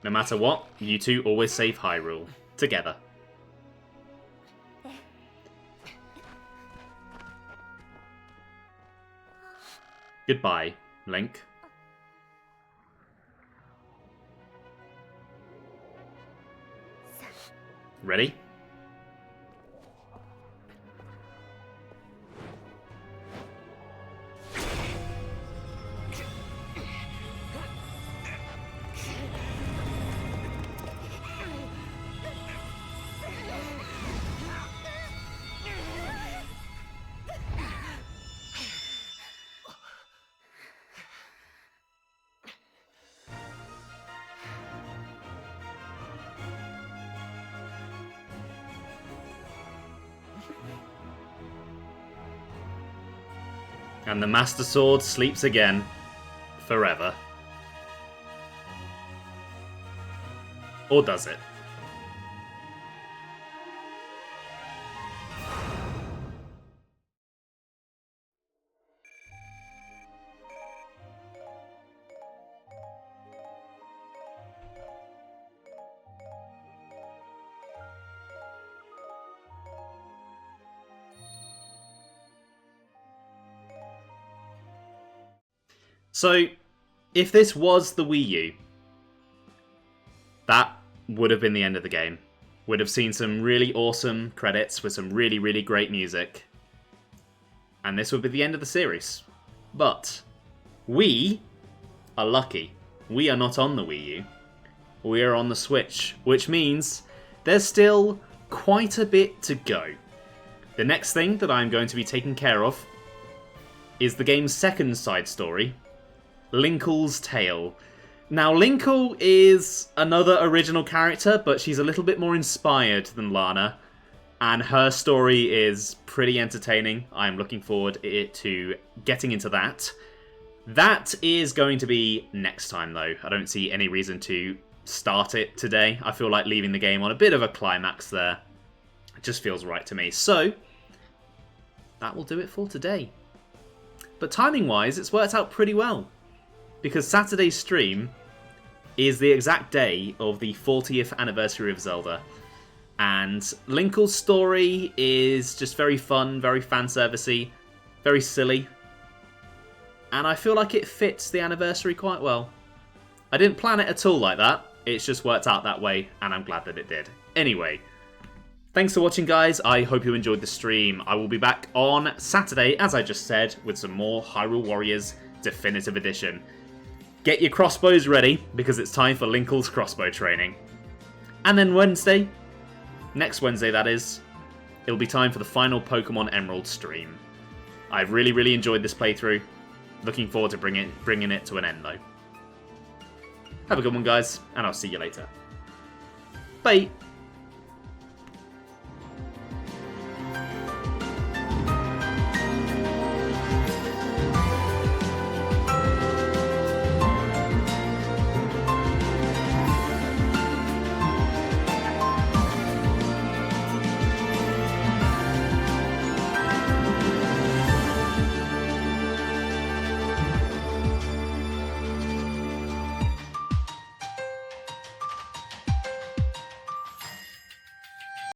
No matter what, you two always save Hyrule. Together. Goodbye, Link. Ready? And the Master Sword sleeps again. Forever. Or does it? So, if this was the Wii U, that would have been the end of the game. Would have seen some really awesome credits with some really, really great music. And this would be the end of the series. But, we are lucky. We are not on the Wii U. We are on the Switch, which means there's still quite a bit to go. The next thing that I'm going to be taking care of is the game's second side story, Linkle's Tale. Now, Linkle is another original character, but she's a little bit more inspired than Lana, and her story is pretty entertaining. I'm looking forward to getting into that. That is going to be next time, though. I don't see any reason to start it today. I feel like leaving the game on a bit of a climax there. It just feels right to me. So, that will do it for today. But timing-wise, it's worked out pretty well, because Saturday's stream is the exact day of the 40th anniversary of Zelda. And Linkle's story is just very fun, very fan-servicey, very silly. And I feel like it fits the anniversary quite well. I didn't plan it at all like that. It's just worked out that way, and I'm glad that it did. Anyway, thanks for watching, guys. I hope you enjoyed the stream. I will be back on Saturday, as I just said, with some more Hyrule Warriors Definitive Edition. Get your crossbows ready, because it's time for Linkle's crossbow training. And then Wednesday, next Wednesday that is, it'll be time for the final Pokemon Emerald stream. I've really, really enjoyed this playthrough. Looking forward to bringing it to an end, though. Have a good one, guys, and I'll see you later. Bye!